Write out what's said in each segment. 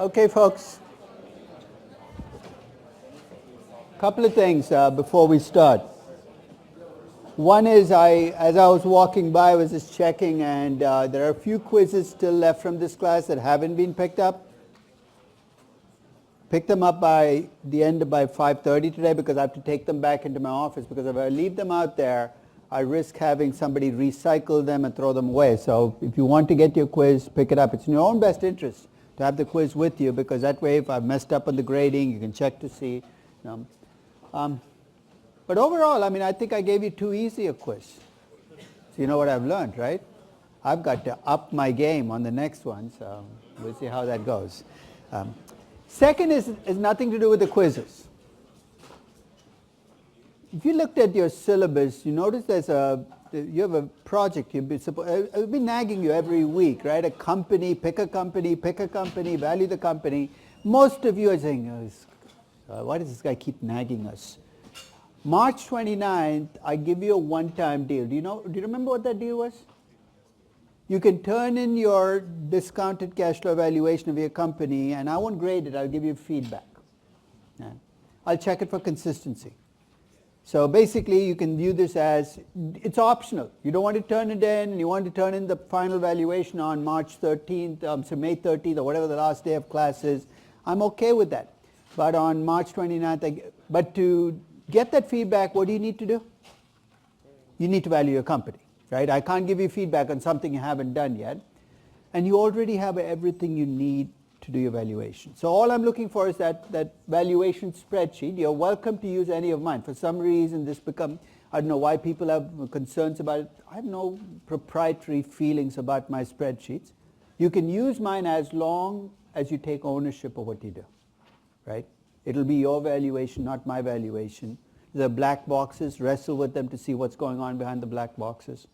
Okay, folks. Couple of things before we start. One is, as I was walking by, I was just checking, and there are a few quizzes still left from this class that haven't been picked up. Pick them up by the end by 5:30 today, because I have to take them back into my office, because if I leave them out there, I risk having somebody recycle them and throw them away. So if you want to get your quiz, pick it up. It's in your own best interest to have the quiz with you, because that way if I've messed up on the grading, you can check to see. But overall, I think I gave you too easy a quiz. So you know what I've learned, right? I've got to up my game on the next one, so we'll see how that goes. Second is nothing to do with the quizzes. If you looked at your syllabus, you notice you have a project. I've been nagging you every week, right? A company, pick a company, value the company. Most of you are saying, why does this guy keep nagging us? March 29th, I give you a one-time deal. Do you remember what that deal was? You can turn in your discounted cash flow evaluation of your company, and I won't grade it, I'll give you feedback. I'll check it for consistency. So basically, you can view this as, it's optional. You don't want to turn it in, you want to turn in the final valuation on March 13th, May 13th, or whatever the last day of class is. I'm okay with that. But on March 29th, but to get that feedback, what do you need to do? You need to value your company, right? I can't give you feedback on something you haven't done yet. And you already have everything you need to do your valuation. So all I'm looking for is that valuation spreadsheet. You're welcome to use any of mine. For some reason, I don't know why people have concerns about it. I have no proprietary feelings about my spreadsheets. You can use mine as long as you take ownership of what you do, right? It'll be your valuation, not my valuation. The black boxes, wrestle with them to see what's going on behind the black boxes.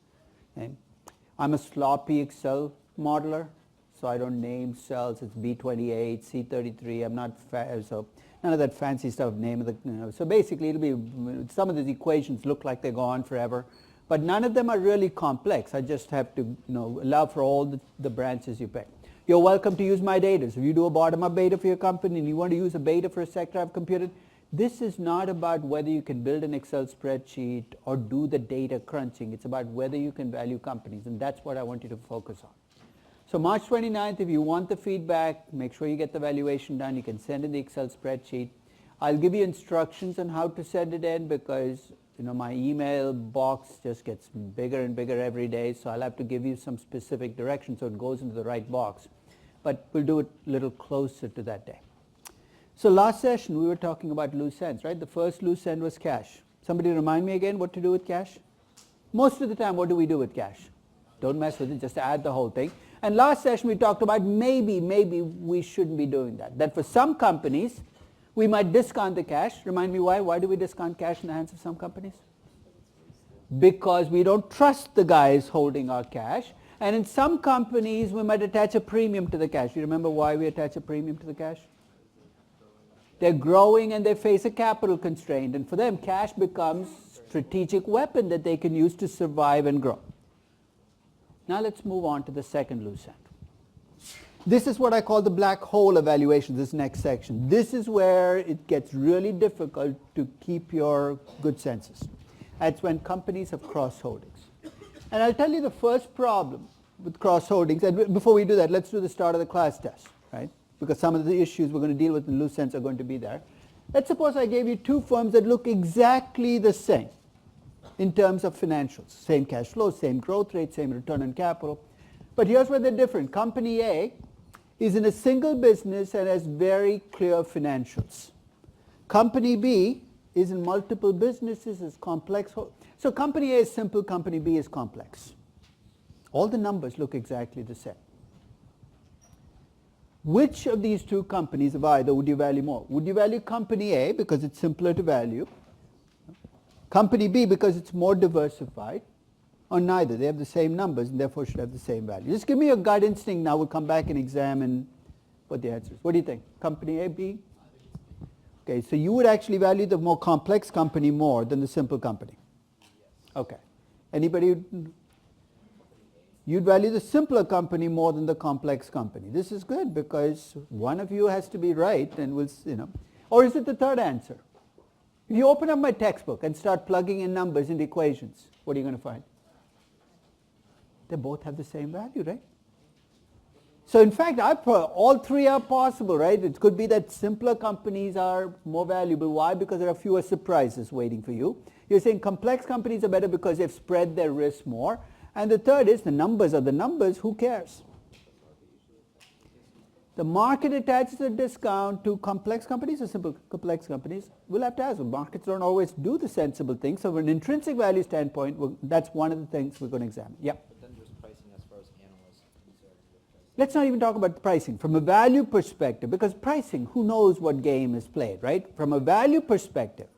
Okay? I'm a sloppy Excel modeler, so I don't name cells. It's B28, C33. I'm not so none of that fancy stuff. Name of the. So basically, it'll be some of these equations look like they go on forever, but none of them are really complex. I just have to allow for all the branches you pick. You're welcome to use my data. So if you do a bottom-up beta for your company and you want to use a beta for a sector I've computed, this is not about whether you can build an Excel spreadsheet or do the data crunching. It's about whether you can value companies, and that's what I want you to focus on. So March 29th, if you want the feedback, make sure you get the valuation done. You can send in the Excel spreadsheet. I'll give you instructions on how to send it in, because my email box just gets bigger and bigger every day, so I'll have to give you some specific direction so it goes into the right box. But we'll do it a little closer to that day. So last session, we were talking about loose ends, right? The first loose end was cash. Somebody remind me again what to do with cash? Most of the time, what do we do with cash? Don't mess with it, just add the whole thing. And last session, we talked about maybe we shouldn't be doing that. That for some companies, we might discount the cash. Remind me why? Why do we discount cash in the hands of some companies? Because we don't trust the guys holding our cash. And in some companies, we might attach a premium to the cash. You remember why we attach a premium to the cash? They're growing and they face a capital constraint. And for them, cash becomes a strategic weapon that they can use to survive and grow. Now let's move on to the second loose end. This is what I call the black hole evaluation, this next section. This is where it gets really difficult to keep your good senses. That's when companies have cross-holdings. And I'll tell you the first problem with cross-holdings. And before we do that, let's do the start of the class test, right? Because some of the issues we're going to deal with in loose ends are going to be there. Let's suppose I gave you two firms that look exactly the same in terms of financials. Same cash flow, same growth rate, same return on capital. But here's where they're different. Company A is in a single business and has very clear financials. Company B is in multiple businesses, is complex. So company A is simple, company B is complex. All the numbers look exactly the same. Which of these two companies of either would you value more? Would you value company A because it's simpler to value? Company B because it's more diversified? Or neither? They have the same numbers and therefore should have the same value. Just give me your gut instinct now. We'll come back and examine what the answer is. What do you think? Company A, B? Okay, so you would actually value the more complex company more than the simple company. Okay. Anybody? You'd value the simpler company more than the complex company. This is good because one of you has to be right and we'll, Or is it the third answer? If you open up my textbook and start plugging in numbers into equations, what are you going to find? They both have the same value, right? So in fact, all three are possible, right? It could be that simpler companies are more valuable. Why? Because there are fewer surprises waiting for you. You're saying complex companies are better because they've spread their risk more. And the third is the numbers are the numbers. Who cares? The market attaches a discount to complex companies or simple complex companies. We'll have to ask. Markets don't always do the sensible things. So from an intrinsic value standpoint, that's one of the things we're going to examine. Yeah. But then there's pricing as far as analysts concerned. Let's not even talk about the pricing. From a value perspective, because pricing, who knows what game is played, right? From a value perspective,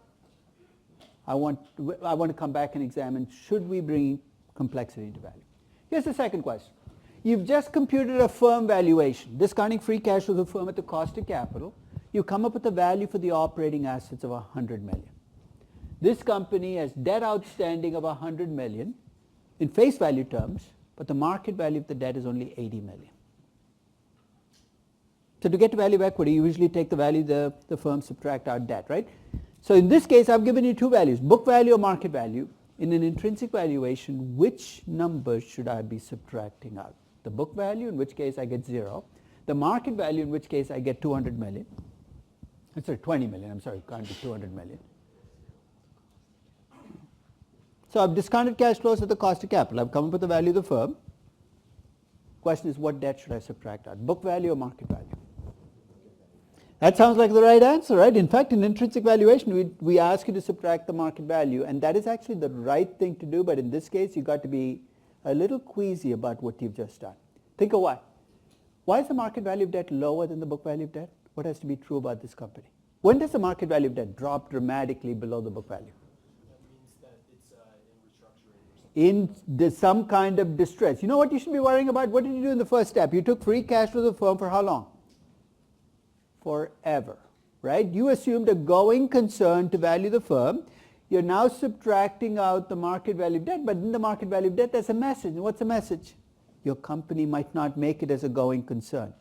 I want to come back and examine, should we bring complexity into value? Here's the second question. You've just computed a firm valuation, discounting free cash flow of the firm at the cost of capital. You come up with a value for the operating assets of $100 million. This company has debt outstanding of $100 million in face value terms, but the market value of the debt is only $80 million. So to get to value of equity, you usually take the value of the firm, subtract our debt, right? So in this case, I've given you two values, book value or market value. In an intrinsic valuation, which numbers should I be subtracting out? The book value, in which case I get 0. The market value, in which case I get 200 million. Sorry, 20 million. I'm sorry, can't be 200 million. So I've discounted cash flows at the cost of capital. I've come up with the value of the firm. Question is, what debt should I subtract out? Book value or market value? That sounds like the right answer, right? In fact, in intrinsic valuation, we ask you to subtract the market value, and that is actually the right thing to do, but in this case, you've got to be a little queasy about what you've just done. Think of why. Why is the market value of debt lower than the book value of debt? What has to be true about this company? When does the market value of debt drop dramatically below the book value? That means that it's in restructuring or something. In some kind of distress. You know what you should be worrying about? What did you do in the first step? You took free cash flow of the firm for how long? Forever, right? You assumed a going concern to value the firm. You're now subtracting out the market value of debt, but in the market value of debt, there's a message. And what's the message? Your company might not make it as a going concern.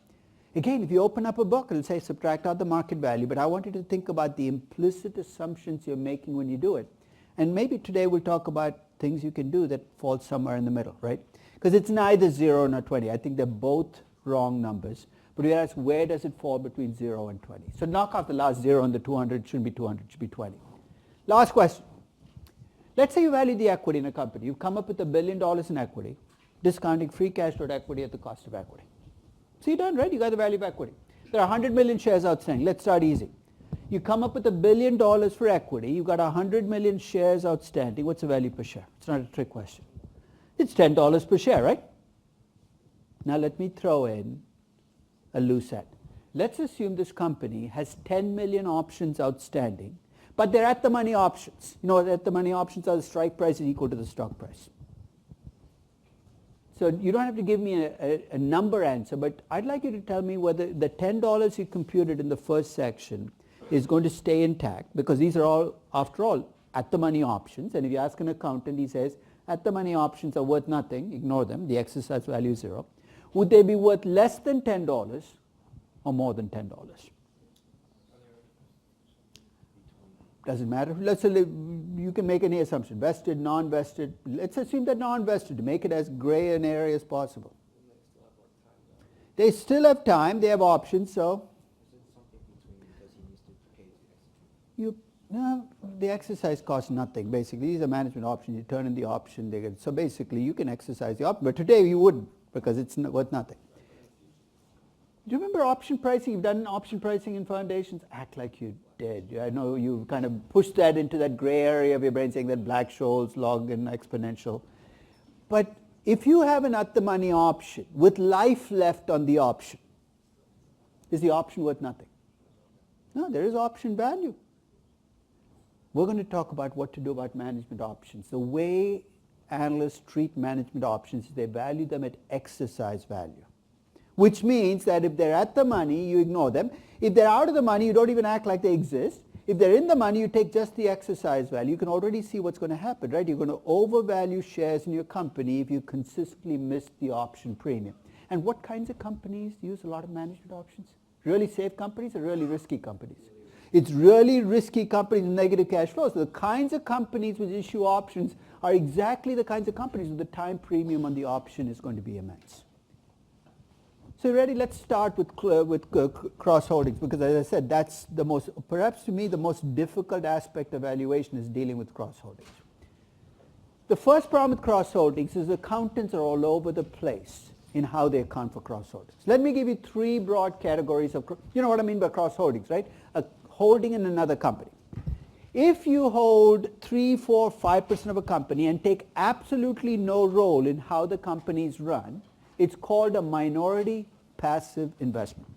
Again, if you open up a book, it'll say subtract out the market value, but I want you to think about the implicit assumptions you're making when you do it. And maybe today we'll talk about things you can do that fall somewhere in the middle, right? Because it's neither 0 nor 20. I think they're both wrong numbers. But we ask, where does it fall between 0 and 20? So knock off the last 0 on the 200. It shouldn't be 200, it should be 20. Last question. Let's say you value the equity in a company. You've come up with $1 billion in equity, discounting free cash flow equity at the cost of equity. So you're done, right? You got the value of equity. There are 100 million shares outstanding. Let's start easy. You come up with $1 billion for equity. You've got 100 million shares outstanding. What's the value per share? It's not a trick question. It's $10 per share, right? Now let me throw in a loose end. Let's assume this company has 10 million options outstanding, but they're at the money options. You know, at the money options are the strike price is equal to the stock price. So you don't have to give me a number answer, but I'd like you to tell me whether the $10 you computed in the first section is going to stay intact, because these are all, after all, at the money options. And if you ask an accountant, he says, at the money options are worth nothing, ignore them, the exercise value is 0. Would they be worth less than $10 or more than $10? Doesn't matter. Let's say you can make any assumption. Vested, non-vested. Let's assume that non-vested to make it as gray an area as possible. They still have time. They have options. So the exercise costs nothing. Basically, these are management options. You turn in the option. They get, so basically, you can exercise the option. But today you wouldn't, because it's worth nothing. Do you remember option pricing? You've done option pricing in foundations? Act like you did. I know you kind of pushed that into that gray area of your brain, saying that Black-Scholes, log, and exponential. But if you have an at-the-money option with life left on the option, is the option worth nothing? No, there is option value. We're going to talk about what to do about management options. The way analysts treat management options is they value them at exercise value, which means that if they're at the money, you ignore them. If they're out of the money, you don't even act like they exist. If they're in the money, you take just the exercise value. You can already see what's going to happen, right? You're going to overvalue shares in your company if you consistently miss the option premium. And what kinds of companies use a lot of management options? Really safe companies or really risky companies? It's really risky companies with negative cash flows. So the kinds of companies which issue options are exactly the kinds of companies where the time premium on the option is going to be immense. So ready? Let's start with cross holdings, because as I said, that's the most, perhaps to me, the most difficult aspect of valuation is dealing with cross holdings. The first problem with cross holdings is accountants are all over the place in how they account for cross holdings. Let me give you three broad categories of, you know what I mean by cross holdings, right? A holding in another company. If you hold 3, 4, 5% of a company and take absolutely no role in how the company is run, it's called a minority passive investment.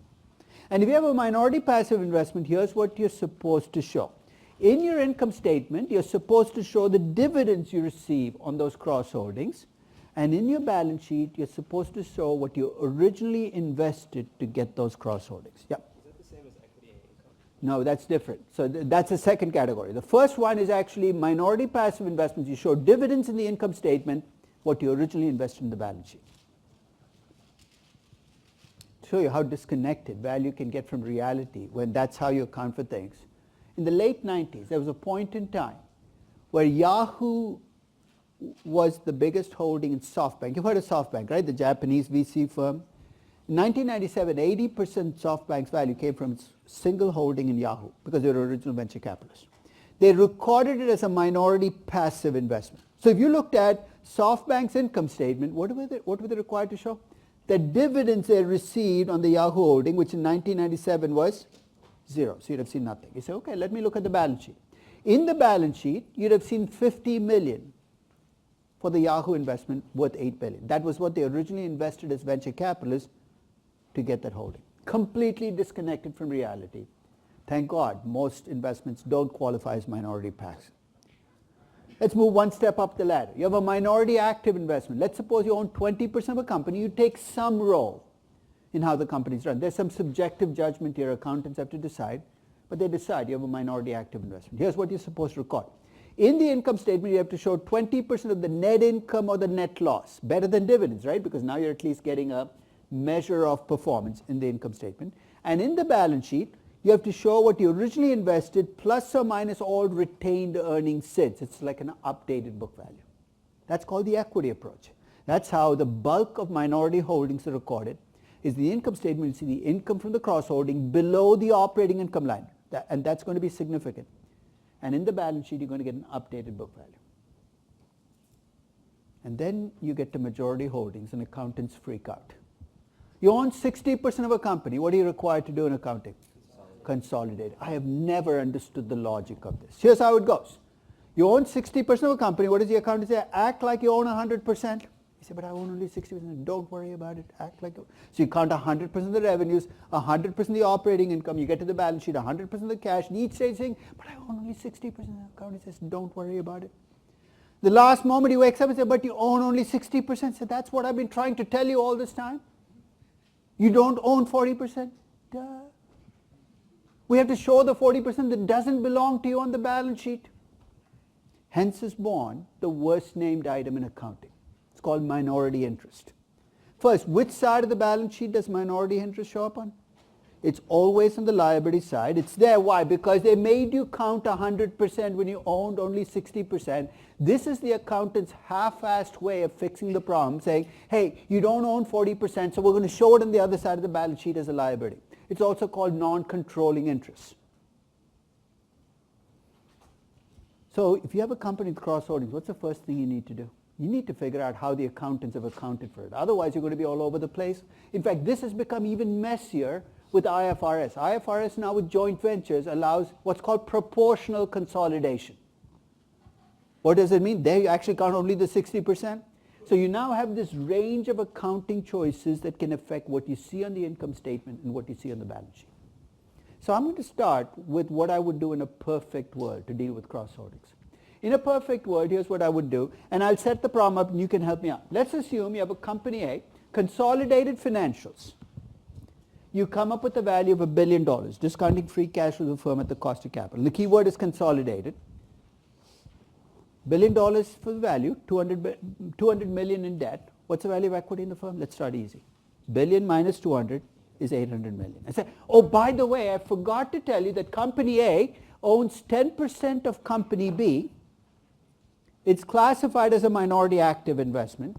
And if you have a minority passive investment, here's what you're supposed to show. In your income statement, you're supposed to show the dividends you receive on those cross holdings. And in your balance sheet, you're supposed to show what you originally invested to get those cross holdings. Yeah. Is that the same as equity and income? No, that's different. So that's a second category. The first one is actually minority passive investments. You show dividends in the income statement, what you originally invested in the balance sheet. Show you how disconnected value can get from reality when that's how you account for things. In the late 90s, there was a point in time where Yahoo was the biggest holding in SoftBank. You've heard of SoftBank, right? The Japanese VC firm. In 1997, 80% SoftBank's value came from its single holding in Yahoo because they were original venture capitalists. They recorded it as a minority passive investment. So if you looked at SoftBank's income statement, what were they required to show? The dividends they received on the Yahoo holding, which in 1997 was zero. So you'd have seen nothing. You say, okay, let me look at the balance sheet. In the balance sheet, you'd have seen $50 million for the Yahoo investment worth $8 billion. That was what they originally invested as venture capitalists to get that holding. Completely disconnected from reality. Thank God, most investments don't qualify as minority passive. Let's move one step up the ladder. You have a minority active investment. Let's suppose you own 20% of a company. You take some role in how the company is run. There's some subjective judgment here accountants have to decide, but they decide you have a minority active investment. Here's what you're supposed to record. In the income statement, you have to show 20% of the net income or the net loss. Better than dividends, right? Because now you're at least getting a measure of performance in the income statement. And in the balance sheet, you have to show what you originally invested plus or minus all retained earnings since. It's like an updated book value. That's called the equity approach. That's how the bulk of minority holdings are recorded. Is the income statement, you see the income from the cross holding below the operating income line. And that's going to be significant. And in the balance sheet, you're going to get an updated book value. And then you get to majority holdings and accountants freak out. You own 60% of a company. What are you required to do in accounting? Consolidate. I have never understood the logic of this. Here's how it goes. You own 60% of a company. What does the accountant say? Act like you own 100%. You say, but I own only 60%. Don't worry about it. Act like you. So you count 100% of the revenues, 100% of the operating income. You get to the balance sheet, 100% of the cash. And each stage saying, but I own only 60%. The accountant says, don't worry about it. The last moment he wakes up and says, but you own only 60%. So that's what I've been trying to tell you all this time. You don't own 40%. Duh. We have to show the 40% that doesn't belong to you on the balance sheet. Hence is born the worst named item in accounting. It's called minority interest. First, which side of the balance sheet does minority interest show up on? It's always on the liability side. It's there. Why? Because they made you count 100% when you owned only 60%. This is the accountant's half-assed way of fixing the problem, saying, hey, you don't own 40%, so we're going to show it on the other side of the balance sheet as a liability. It's also called non-controlling interest. So if you have a company with cross holdings, what's the first thing you need to do? You need to figure out how the accountants have accounted for it. Otherwise, you're going to be all over the place. In fact, this has become even messier with IFRS. IFRS now with joint ventures allows what's called proportional consolidation. What does it mean? There you actually count only the 60%. So you now have this range of accounting choices that can affect what you see on the income statement and what you see on the balance sheet. So I'm going to start with what I would do in a perfect world to deal with cross holdings. In a perfect world, here's what I would do, and I'll set the problem up and you can help me out. Let's assume you have a company A, consolidated financials. you come up with a value of $1 billion, discounting free cash flow of the firm at the cost of capital. The key word is consolidated. $1 billion for the value, 200 million in debt. What's the value of equity in the firm? Let's start easy. Billion minus 200 is 800 million. I say, oh, by the way, I forgot to tell you that company A owns 10% of company B. It's classified as a minority active investment.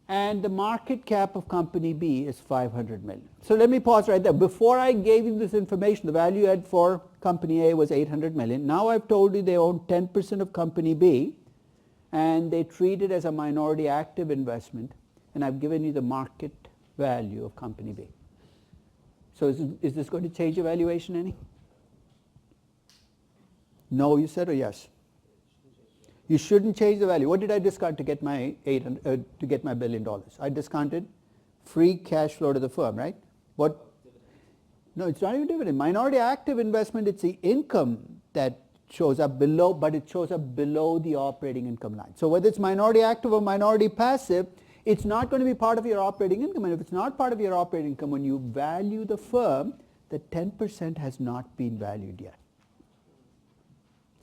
And the market cap of company B is 500 million. So let me pause right there. Before I gave you this information, the value add for company A was 800 million. Now I've told you they own 10% of company B, and they treat it as a minority active investment, and I've given you the market value of company B. So is this going to change your valuation any? No, you said, or yes? You shouldn't change the value. What did I discount to get my $1 billion? I discounted free cash flow to the firm, right? What? No, it's not even dividend. Minority active investment, it's the income that shows up below, but it shows up below the operating income line. So whether it's minority active or minority passive, it's not going to be part of your operating income. And if it's not part of your operating income, when you value the firm, the 10% has not been valued yet.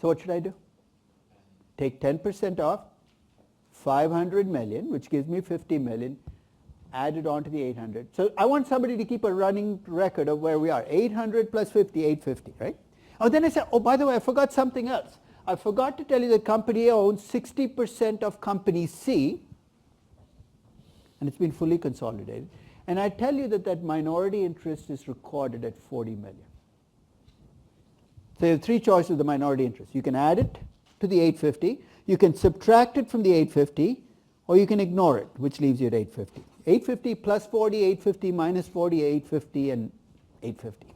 So what should I do? Take 10% off 500 million, which gives me 50 million, add it on to the 800. So I want somebody to keep a running record of where we are. 800 plus 50, 850, right? Oh, then I said, oh, by the way, I forgot something else. I forgot to tell you that company A owns 60% of company C, and it's been fully consolidated. And I tell you that that minority interest is recorded at 40 million. So you have three choices of the minority interest. You can add it to the 850, you can subtract it from the 850, or you can ignore it, which leaves you at 850. 850 plus 40, 850 minus 40, 850, and 850.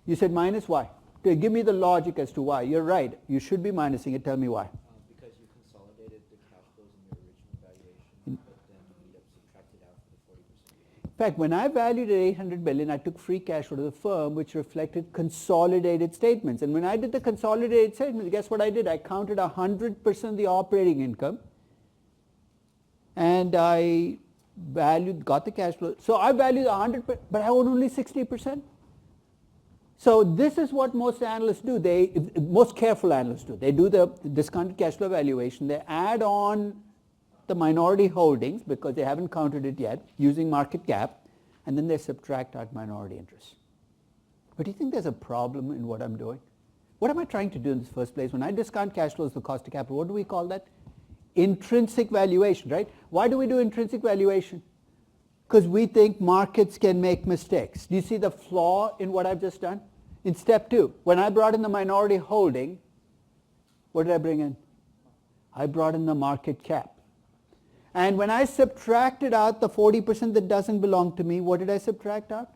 You said minus, why? Okay, give me the logic as to why. You're right, you should be minusing it, tell me why. Because you consolidated the cash flows in your original valuation, but then you subtracted out for the 40%. In fact, when I valued at 800 billion, I took free cash flow to the firm, which reflected consolidated statements. And when I did the consolidated statements, guess what I did? I counted 100% of the operating income, and I got the cash flow. So I valued 100%, but I own only 60%. So this is what most analysts do. Most careful analysts do. They do the discounted cash flow valuation. They add on the minority holdings because they haven't counted it yet using market cap, and then they subtract out minority interest. But do you think there's a problem in what I'm doing? What am I trying to do in the first place? When I discount cash flows, the cost of capital, what do we call that? Intrinsic valuation, right? Why do we do intrinsic valuation? Because we think markets can make mistakes. Do you see the flaw in what I've just done? In step 2, when I brought in the minority holding, what did I bring in? I brought in the market cap. And when I subtracted out the 40% that doesn't belong to me, what did I subtract out?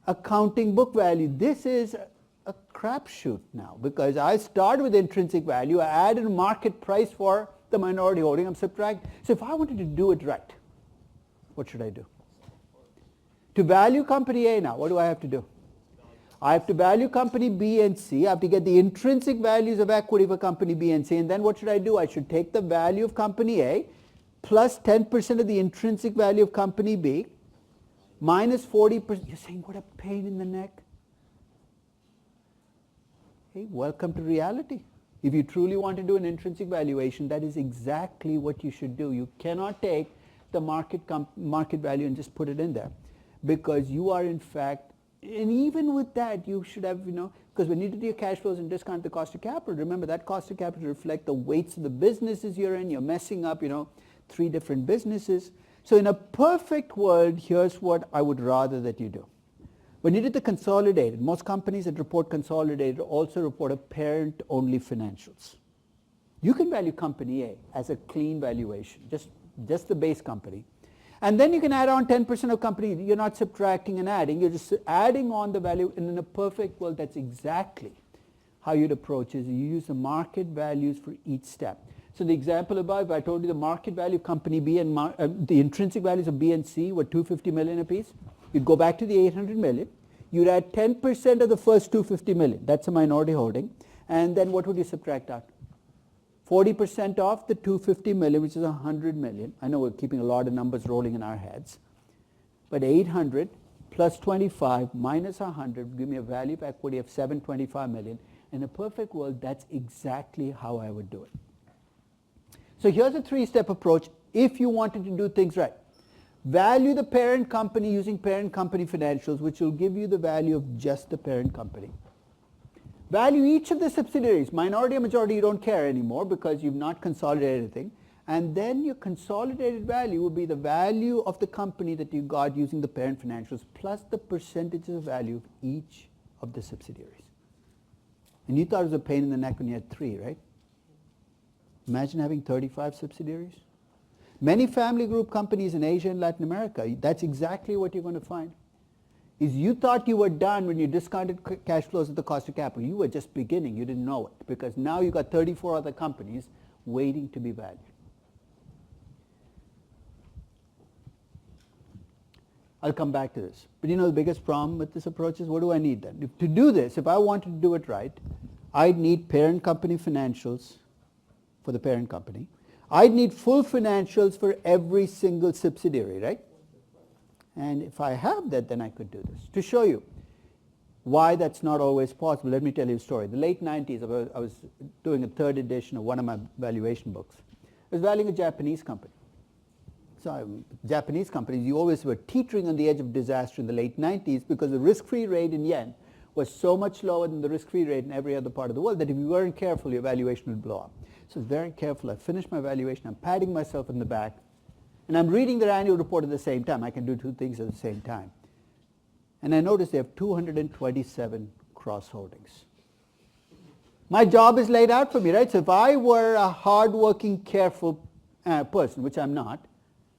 Accounting book value. This is a crapshoot now, because I started with intrinsic value, I added market price for the minority holding, I'm subtracting. So if I wanted to do it right, what should I do? To value company A now, what do I have to do? I have to value company B and C. I have to get the intrinsic values of equity for company B and C. And then what should I do? I should take the value of company A plus 10% of the intrinsic value of company B minus 40%. You're saying, what a pain in the neck. Hey, welcome to reality. If you truly want to do an intrinsic valuation, that is exactly what you should do. You cannot take the market value and just put it in there, because you are in fact, and even with that, you should have, because when you do your cash flows and discount the cost of capital, remember that cost of capital reflect the weights of the businesses you're in. You're messing up, 3 different businesses. So in a perfect world, here's what I would rather that you do. When you did the consolidated, most companies that report consolidated also report a parent-only financials. You can value company A as a clean valuation, just the base company. And then you can add on 10% of company. You're not subtracting and adding. You're just adding on the value. And in a perfect world, that's exactly how you'd approach it. You use the market values for each step. So the example above, I told you the market value of company B and the intrinsic values of B and C were 250 million apiece. You'd go back to the 800 million. You'd add 10% of the first 250 million. That's a minority holding. And then what would you subtract out? 40% off the 250 million, which is 100 million. I know we're keeping a lot of numbers rolling in our heads. But 800 plus 25 minus 100 give me a value of equity of 725 million. In a perfect world, that's exactly how I would do it. So here's a three-step approach if you wanted to do things right. Value the parent company using parent company financials, which will give you the value of just the parent company. Value each of the subsidiaries. Minority or majority, you don't care anymore because you've not consolidated anything. And then your consolidated value will be the value of the company that you got using the parent financials plus the percentages of value of each of the subsidiaries. And you thought it was a pain in the neck when you had 3, right? Imagine having 35 subsidiaries. Many family group companies in Asia and Latin America, that's exactly what you're going to find. Is you thought you were done when you discounted cash flows at the cost of capital. You were just beginning. You didn't know it because now you've got 34 other companies waiting to be valued. I'll come back to this. But you know the biggest problem with this approach is what do I need then? To do this, if I wanted to do it right, I'd need parent company financials for the parent company. I'd need full financials for every single subsidiary, right? And if I have that, then I could do this. To show you why that's not always possible, let me tell you a story. The late 90s, I was doing a 3rd edition of one of my valuation books. I was valuing a Japanese company. So Japanese companies, you always were teetering on the edge of disaster in the late 90s because the risk-free rate in yen was so much lower than the risk-free rate in every other part of the world that if you weren't careful, your valuation would blow up. So I was very careful. I finished my valuation. I'm patting myself in the back. And I'm reading their annual report at the same time. I can do 2 things at the same time. And I noticed they have 227 cross-holdings. My job is laid out for me, right? So if I were a hard-working, careful person, which I'm not,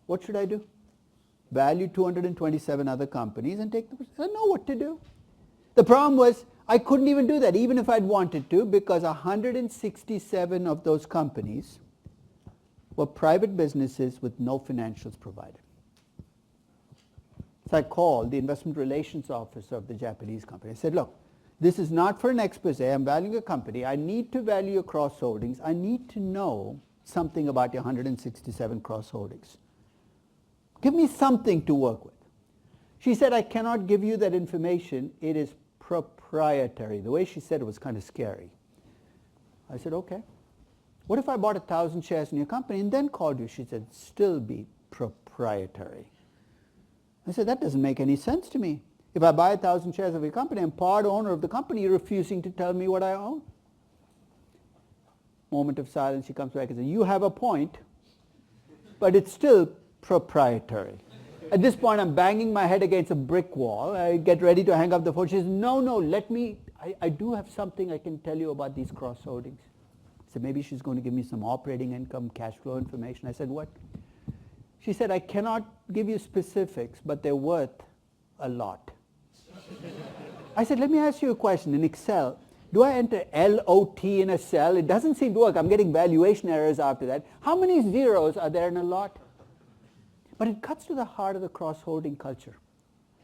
what should I do? Value 227 other companies and take the percent. I know what to do. The problem was I couldn't even do that, even if I'd wanted to, because 167 of those companies were private businesses with no financials provided. So I called the investment relations officer of the Japanese company. I said, look, this is not for an expose. I'm valuing a company. I need to value your cross holdings. I need to know something about your 167 cross holdings. Give me something to work with. She said, I cannot give you that information. It is proprietary. The way she said it was kind of scary. I said, okay. What if I bought 1,000 shares in your company and then called you? She said, still be proprietary. I said, that doesn't make any sense to me. If I buy 1,000 shares of your company, I'm part owner of the company, you're refusing to tell me what I own. Moment of silence, she comes back and says, you have a point, but it's still proprietary. At this point, I'm banging my head against a brick wall. I get ready to hang up the phone. She says, no, let me, I do have something I can tell you about these cross holdings. So maybe she's going to give me some operating income, cash flow information. I said, what? She said, I cannot give you specifics, but they're worth a lot. I said, let me ask you a question. In Excel, do I enter LOT in a cell? It doesn't seem to work. I'm getting valuation errors after that. How many zeros are there in a lot? But it cuts to the heart of the cross-holding culture.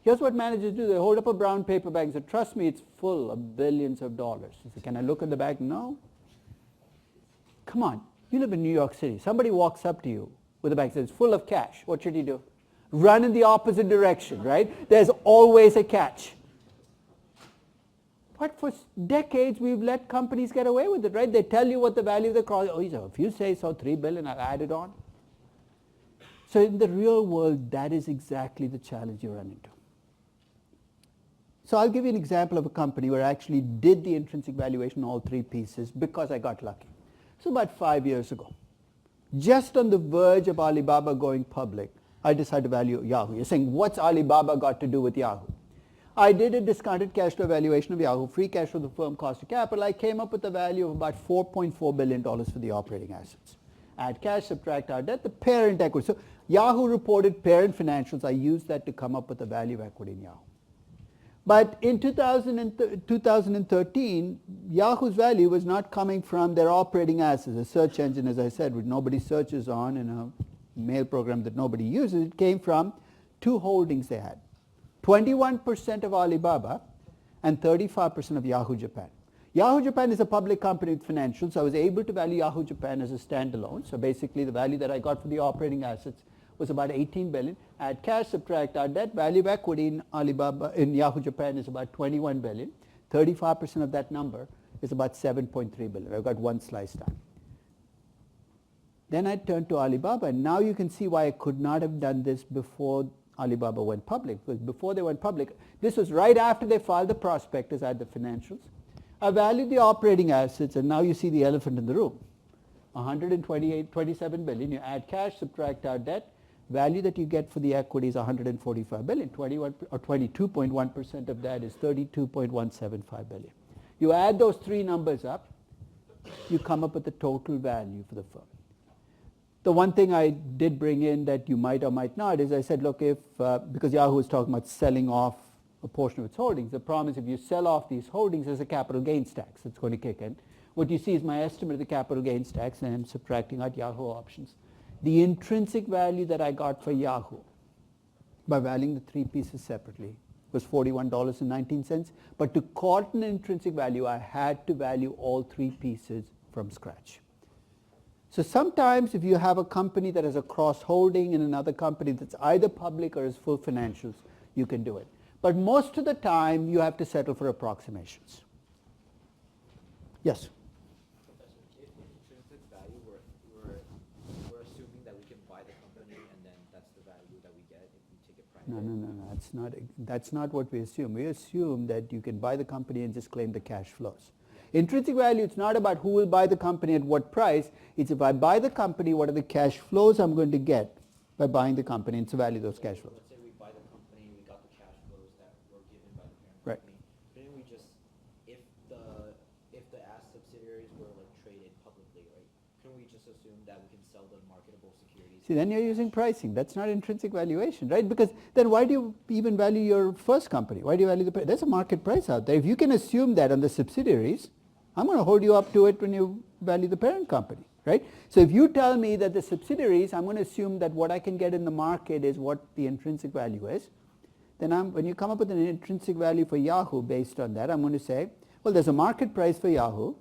Here's what managers do. They hold up a brown paper bag and say, trust me, it's full of billions of dollars. I say, can I look in the bag? No. Come on. You live in New York City. Somebody walks up to you with a bag and says, it's full of cash. What should you do? Run in the opposite direction, right? There's always a catch. But for decades, we've let companies get away with it, right? They tell you what the value of the cross. Oh, if you say so, $3 billion, I'll add it on. So in the real world, that is exactly the challenge you run into. So I'll give you an example of a company where I actually did the intrinsic valuation, all 3 pieces, because I got lucky. So about 5 years ago, just on the verge of Alibaba going public, I decided to value Yahoo. You're saying, what's Alibaba got to do with Yahoo? I did a discounted cash flow valuation of Yahoo, free cash flow, the firm cost of capital. I came up with a value of about $4.4 billion for the operating assets. Add cash, subtract our debt, the parent equity. So Yahoo reported parent financials. I used that to come up with the value of equity in Yahoo. But in 2013, Yahoo's value was not coming from their operating assets, a search engine, as I said, which nobody searches on, and a mail program that nobody uses. It came from 2 holdings they had. 21% of Alibaba and 35% of Yahoo Japan. Yahoo Japan is a public company with financials, so I was able to value Yahoo Japan as a standalone. So basically the value that I got for the operating assets was about 18 billion. Add cash, subtract our debt, value of equity in Alibaba, in Yahoo Japan is about 21 billion. 35% of that number is about 7.3 billion. I've got one slice done. Then I turned to Alibaba, and now you can see why I could not have done this before Alibaba went public. Because before they went public, this was right after they filed the prospectus. I had the financials. I valued the operating assets, and now you see the elephant in the room. 27 billion. You add cash, subtract our debt. Value that you get for the equity is 145 billion. 21 or 22.1% of that is 32.175 billion. You add those three numbers up, you come up with the total value for the firm. The one thing I did bring in that you might or might not is I said, look, if because Yahoo was talking about selling off a portion of its holdings, the problem is if you sell off these holdings, there's a capital gains tax that's going to kick in. What you see is my estimate of the capital gains tax, and I'm subtracting out Yahoo options. The intrinsic value that I got for Yahoo by valuing the three pieces separately was $41.19. But to call it an intrinsic value, I had to value all three pieces from scratch. So sometimes if you have a company that has a cross-holding in another company that's either public or is full financials, you can do it. But most of the time, you have to settle for approximations. Yes? Professor, if intrinsic value, we're assuming that we can buy the company and then that's the value that we get if we take it private. No. That's not what we assume. We assume that you can buy the company and just claim the cash flows. Intrinsic value, it's not about who will buy the company at what price. It's if I buy the company, what are the cash flows I'm going to get by buying the company, and to value those cash flows. Let's say we buy the company, we got the cash flows that were given by the parent Right. company. Couldn't we just, if the asset subsidiaries were like traded publicly, right? Couldn't we just assume that we can sell the marketable securities? See, then you're using pricing. That's not intrinsic valuation, right? Because then why do you even value your first company? Why do you value the price? There's a market price out there. If you can assume that on the subsidiaries, I'm going to hold you up to it when you value the parent company, right? So if you tell me that the subsidiaries, I'm going to assume that what I can get in the market is what the intrinsic value is. Then when you come up with an intrinsic value for Yahoo based on that, I'm going to say, well, there's a market price for Yahoo.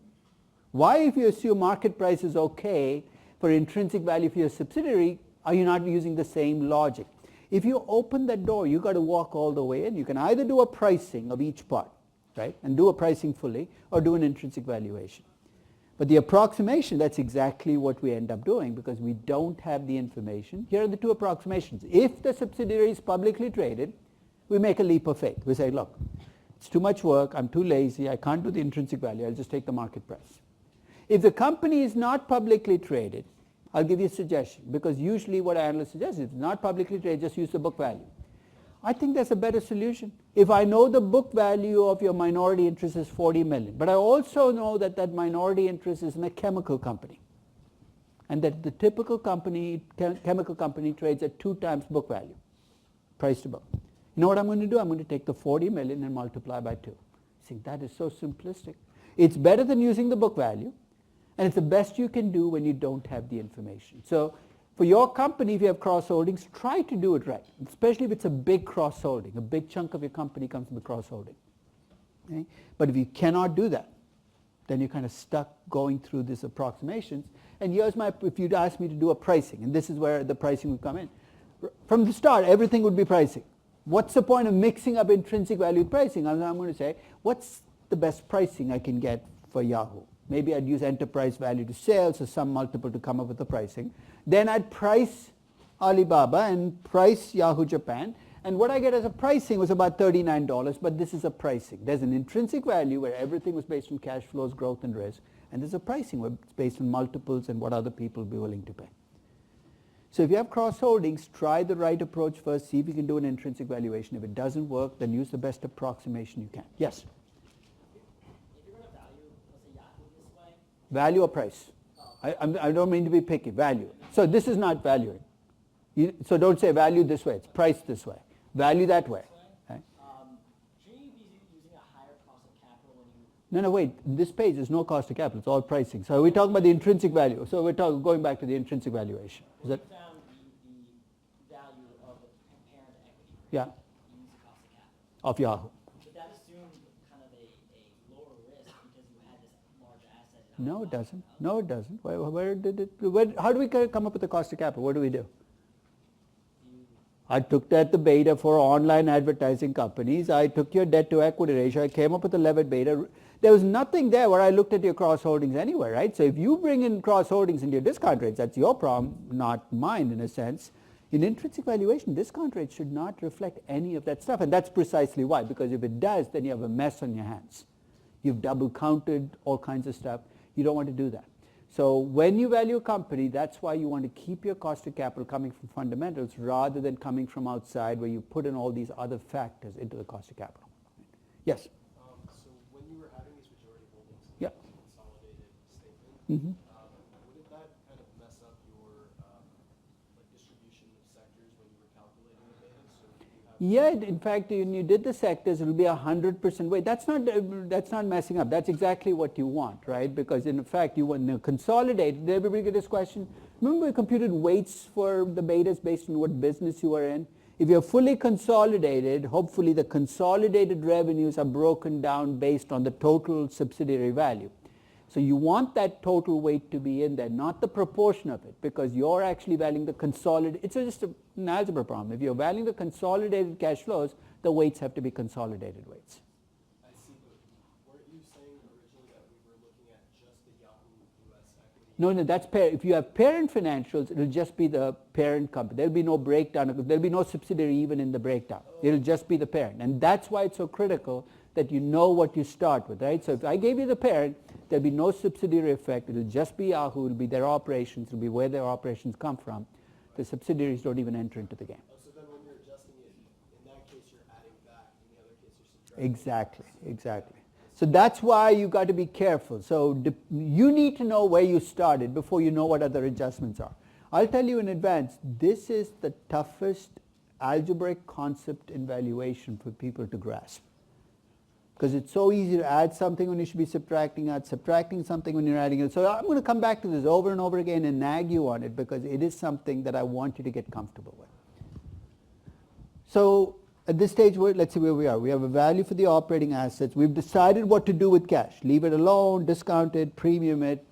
Why, if you assume market price is okay for intrinsic value for your subsidiary, are you not using the same logic? If you open that door, you've got to walk all the way in. You can either do a pricing of each part, right, and do a pricing fully, or do an intrinsic valuation. But the approximation, that's exactly what we end up doing because we don't have the information. Here are the two approximations. If the subsidiary is publicly traded, we make a leap of faith. We say, look, it's too much work, I'm too lazy, I can't do the intrinsic value, I'll just take the market price. If the company is not publicly traded, I'll give you a suggestion, because usually what analysts suggest is if it's not publicly traded, just use the book value. I think that's a better solution. If I know the book value of your minority interest is 40 million, but I also know that that minority interest is in a chemical company, and that the typical company, chemical company trades at 2 times book value, price to book. You know what I'm going to do? I'm going to take the 40 million and multiply by 2. I think that is so simplistic. It's better than using the book value, and it's the best you can do when you don't have the information. So for your company, if you have cross-holdings, try to do it right, especially if it's a big cross-holding. A big chunk of your company comes from the cross-holding. Okay? But if you cannot do that, then you're kind of stuck going through these approximations. And here's if you'd ask me to do a pricing, and this is where the pricing would come in. From the start, everything would be pricing. What's the point of mixing up intrinsic value with pricing? I'm going to say, what's the best pricing I can get for Yahoo? Maybe I'd use enterprise value to sales or some multiple to come up with the pricing. Then I'd price Alibaba and price Yahoo Japan. And what I get as a pricing was about $39, but this is a pricing. There's an intrinsic value where everything was based on cash flows, growth, and risk. And there's a pricing where it's based on multiples and what other people will be willing to pay. So if you have cross-holdings, try the right approach first, see if you can do an intrinsic valuation. If it doesn't work, then use the best approximation you can. Yes? If you're going to value, let's say Yahoo this way. Value or price? I don't mean to be picky. Value. So this is not valuing. So don't say value this way. It's price this way. Value that way. Right? Shouldn't you be using a higher cost of capital when you... No, wait. This page is no cost of capital. It's all pricing. So we're talking about the intrinsic value. So we're going back to the intrinsic valuation. Is that? You found the value of the parent equity. Yeah. You use the cost of capital. Of Yahoo. But that assumed kind of a lower risk because you had this large asset. No, it doesn't. No, it doesn't. Where did it? How do we come up with the cost of capital? What do we do? I took that the beta for online advertising companies. I took your debt to equity ratio. I came up with a levered beta. There was nothing there where I looked at your cross holdings anywhere, right? So if you bring in cross holdings into your discount rates, that's your problem, not mine in a sense. In intrinsic valuation, discount rates should not reflect any of that stuff. And that's precisely why, because if it does, then you have a mess on your hands. You've double counted all kinds of stuff. You don't want to do that. So when you value a company, that's why you want to keep your cost of capital coming from fundamentals rather than coming from outside where you put in all these other factors into the cost of capital. Yes? So when you were having these majority holdings in Yeah. the consolidated statement, Mm-hmm. wouldn't that kind of mess up your like distribution of sectors when you were calculating the betas? So do you have Yeah, in fact, when you did the sectors, it will be 100% weight. That's not messing up. That's exactly what you want, right? Because in fact, you want to consolidate. Did everybody get this question? Remember we computed weights for the betas based on what business you are in? If you're fully consolidated, hopefully the consolidated revenues are broken down based on the total subsidiary value. So you want that total weight to be in there, not the proportion of it, because you're actually valuing the consolidated. It's just an algebra problem. If you're valuing the consolidated cash flows, the weights have to be consolidated weights. I see, but weren't you saying originally that we were looking at just the Yahoo US equity? No, that's if you have parent financials, it'll just be the parent company. There'll be no breakdown. There'll be no subsidiary even in the breakdown. It'll just be the parent. And that's why it's so critical that you know what you start with, right? So if I gave you the parent, there'll be no subsidiary effect. It'll just be Yahoo. It'll be their operations. It'll be where their operations come from. The subsidiaries don't even enter into the game. Oh, so then when you're adjusting it, in that case you're adding back, in the other case you're subtracting. Exactly. So that's why you got to be careful. So you need to know where you started before you know what other adjustments are. I'll tell you in advance, this is the toughest algebraic concept in valuation for people to grasp. Because it's so easy to add something when you should be subtracting out, subtracting something when you're adding it. So I'm going to come back to this over and over again and nag you on it because it is something that I want you to get comfortable with. So at this stage, let's see where we are. We have a value for the operating assets. We've decided what to do with cash. Leave it alone, discount it, premium it.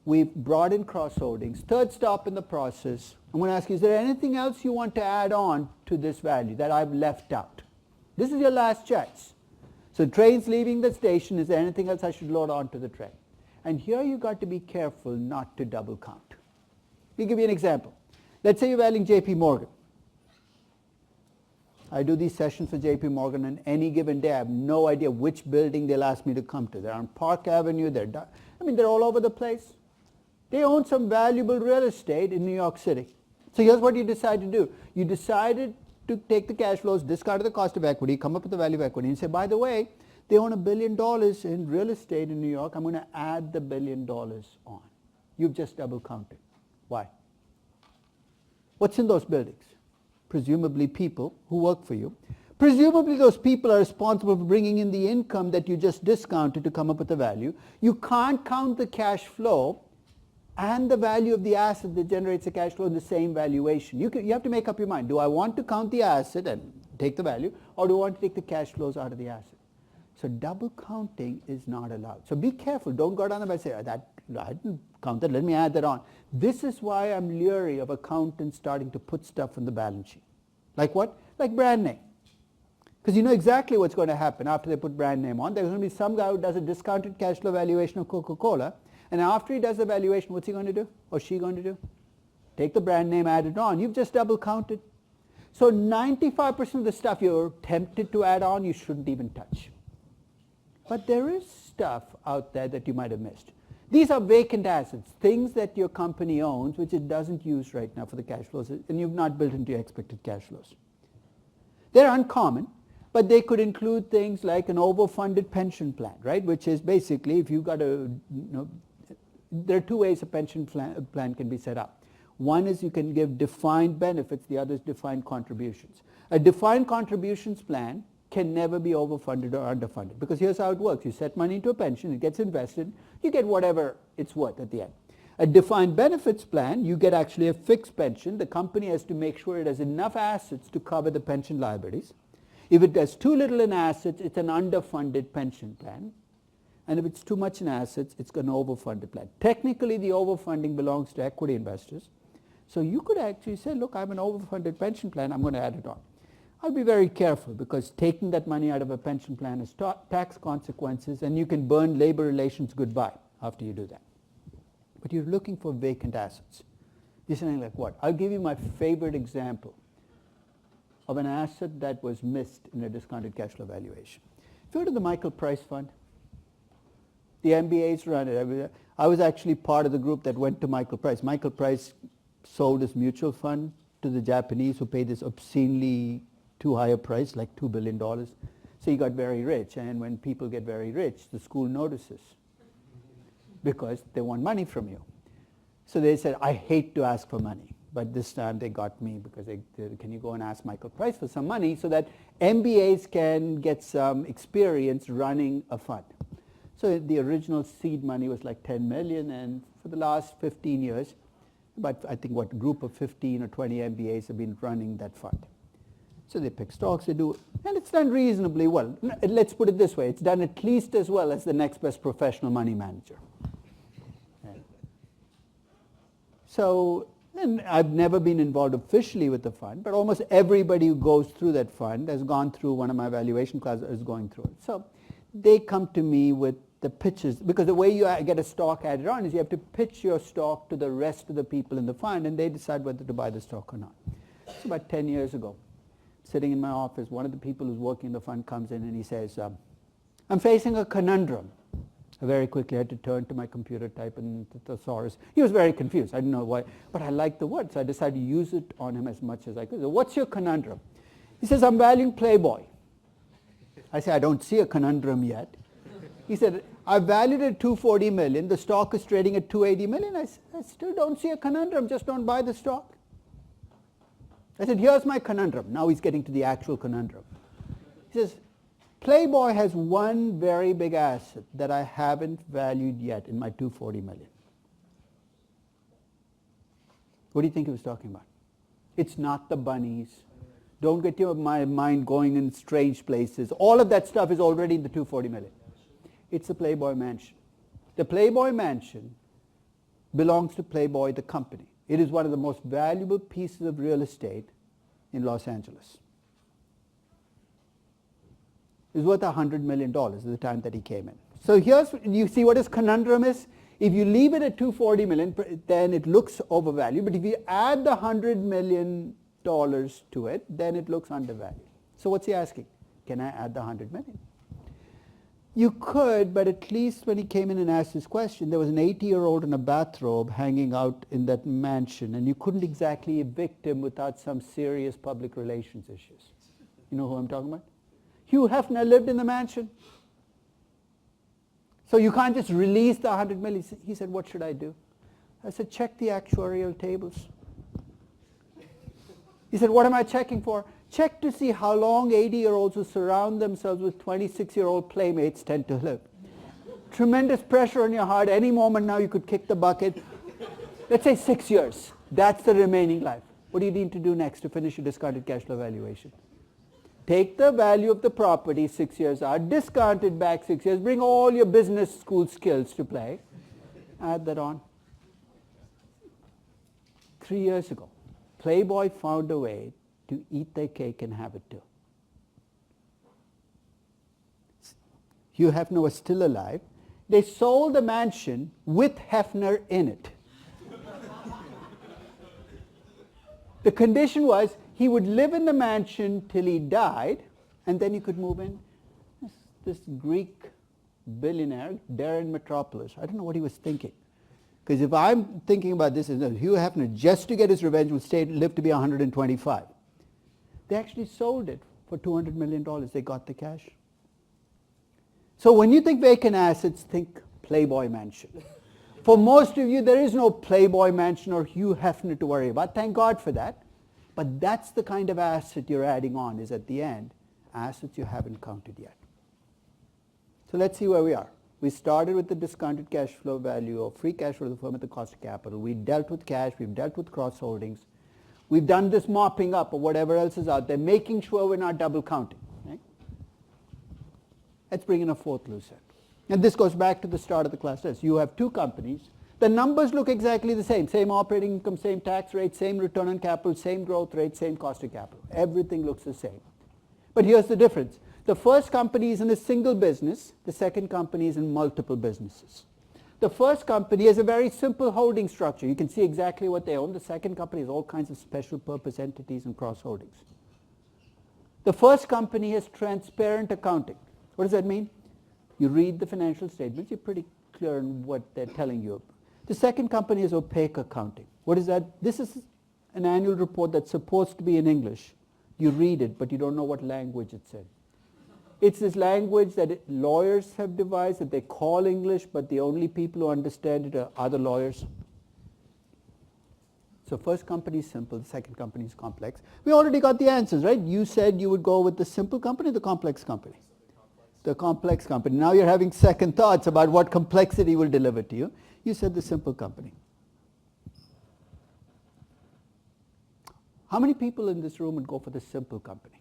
We've brought in cross holdings. Third stop in the process. I'm going to ask you, is there anything else you want to add on to this value that I've left out? This is your last chance. So train's leaving the station. Is there anything else I should load onto the train? And here you got to be careful not to double count. Let me give you an example. Let's say you're valuing JP Morgan. I do these sessions for JP Morgan on any given day. I have no idea which building they'll ask me to come to. They're on Park Avenue. They're all over the place. They own some valuable real estate in New York City. So here's what you decide to do. You decided to take the cash flows, discard the cost of equity, come up with the value of equity, and say, by the way, they own $1 billion in real estate in New York. I'm going to add the $1 billion on. You've just double counted. Why? What's in those buildings? Presumably people who work for you. Presumably those people are responsible for bringing in the income that you just discounted to come up with the value. You can't count the cash flow and the value of the asset that generates the cash flow in the same valuation. You have to make up your mind. Do I want to count the asset and take the value, or do I want to take the cash flows out of the asset? So double counting is not allowed. So be careful. Don't go down there and say, I didn't count that, let me add that on. This is why I'm leery of accountants starting to put stuff on the balance sheet. Like what? Like brand name. Because you know exactly what's going to happen after they put brand name on. There's going to be some guy who does a discounted cash flow valuation of Coca-Cola, and after he does the valuation, what's he going to do? Or she going to do? Take the brand name, add it on. You've just double counted. So 95% of the stuff you're tempted to add on, you shouldn't even touch. But there is stuff out there that you might have missed. These are vacant assets, things that your company owns, which it doesn't use right now for the cash flows, and you've not built into your expected cash flows. They're uncommon, but they could include things like an overfunded pension plan, right? Which is basically if you've got there are two ways a pension plan can be set up. One is you can give defined benefits, the other is defined contributions. A defined contributions plan can never be overfunded or underfunded, because here's how it works. You set money into a pension, it gets invested, you get whatever it's worth at the end. A defined benefits plan, you get actually a fixed pension. The company has to make sure it has enough assets to cover the pension liabilities. If it has too little in assets, it's an underfunded pension plan. And if it's too much in assets, it's an overfunded plan. Technically, the overfunding belongs to equity investors. So you could actually say, look, I'm an overfunded pension plan, I'm going to add it on. I'll be very careful because taking that money out of a pension plan has tax consequences, and you can burn labor relations goodbye after you do that. But you're looking for vacant assets. You're saying like what? I'll give you my favorite example of an asset that was missed in a discounted cash flow valuation. If you go to the Michael Price Fund, the MBAs run it. I was actually part of the group that went to Michael Price. Michael Price sold his mutual fund to the Japanese who paid this obscenely too high a price, like $2 billion. So he got very rich, and when people get very rich, the school notices because they want money from you. So they said, I hate to ask for money, but this time they got me because can you go and ask Michael Price for some money so that MBAs can get some experience running a fund. So the original seed money was like 10 million, and for the last 15 years, but I think what group of 15 or 20 MBAs have been running that fund. So they pick stocks, they do, and it's done reasonably well. Let's put it this way, it's done at least as well as the next best professional money manager. Right. So, and I've never been involved officially with the fund, but almost everybody who goes through that fund has gone through one of my valuation classes, is going through it. So they come to me with the pitches, because the way you get a stock added on is you have to pitch your stock to the rest of the people in the fund, and they decide whether to buy the stock or not. So about 10 years ago, sitting in my office, one of the people who's working in the fund comes in and he says, I'm facing a conundrum. I very quickly had to turn to my computer, type in the thesaurus. He was very confused. I didn't know why, but I liked the word, so I decided to use it on him as much as I could. So what's your conundrum? He says, I'm valuing Playboy. I say, I don't see a conundrum yet. He said, I valued it at 240 million. The stock is trading at 280 million. I said, I still don't see a conundrum. Just don't buy the stock. I said, here's my conundrum. Now he's getting to the actual conundrum. He says, Playboy has one very big asset that I haven't valued yet in my 240 million. What do you think he was talking about? It's not the bunnies. Don't get your mind going in strange places. All of that stuff is already in the 240 million. It's the Playboy Mansion. The Playboy Mansion belongs to Playboy, the company. It is one of the most valuable pieces of real estate in Los Angeles. It was worth $100 million at the time that he came in. So you see what his conundrum is? If you leave it at 240 million, then it looks overvalued. But if you add the $100 million to it, then it looks undervalued. So what's he asking? Can I add the 100 million? You could, but at least when he came in and asked this question, there was an 80-year-old in a bathrobe hanging out in that mansion, and you couldn't exactly evict him without some serious public relations issues. You know who I'm talking about? Hugh Hefner lived in the mansion. So you can't just release the 100 million. He said, what should I do? I said, check the actuarial tables. He said, what am I checking for? Check to see how long 80-year-olds who surround themselves with 26-year-old playmates tend to live. Tremendous pressure on your heart. Any moment now you could kick the bucket. Let's say 6 years. That's the remaining life. What do you need to do next to finish your discounted cash flow valuation? Take the value of the property 6 years out, discount it back 6 years, bring all your business school skills to play, add that on. 3 years ago, Playboy found a way to eat their cake and have it too. Hugh Hefner was still alive. They sold the mansion with Hefner in it. The condition was he would live in the mansion till he died, and then he could move in. This Greek billionaire, Darren Metropolis, I don't know what he was thinking. Because if I'm thinking about this, Hugh Hefner, just to get his revenge, would live to be 125. They actually sold it for $200 million. They got the cash. So when you think vacant assets, think Playboy Mansion. For most of you, there is no Playboy Mansion or Hugh Hefner to worry about. Thank God for that. But that's the kind of asset you're adding on, is at the end, assets you haven't counted yet. So let's see where we are. We started with the discounted cash flow value or free cash flow of the firm at the cost of capital. We dealt with cash. We've dealt with cross holdings. We've done this mopping up of whatever else is out there, making sure we're not double counting. Right? Let's bring in a fourth loose end. And this goes back to the start of the class test. You have two companies. The numbers look exactly the same. Same operating income, same tax rate, same return on capital, same growth rate, same cost of capital. Everything looks the same. But here's the difference. The first company is in a single business. The second company is in multiple businesses. The first company has a very simple holding structure. You can see exactly what they own. The second company has all kinds of special purpose entities and cross holdings. The first company has transparent accounting. What does that mean? You read the financial statements, you're pretty clear on what they're telling you. The second company is opaque accounting. What is that? This is an annual report that's supposed to be in English. You read it, but you don't know what language it's in. It's this language that lawyers have devised that they call English, but the only people who understand it are other lawyers. So first company is simple, the second company is complex. We already got the answers, right? You said you would go with the simple company, the complex company. The complex company. Now you're having second thoughts about what complexity will deliver to you. You said the simple company. How many people in this room would go for the simple company?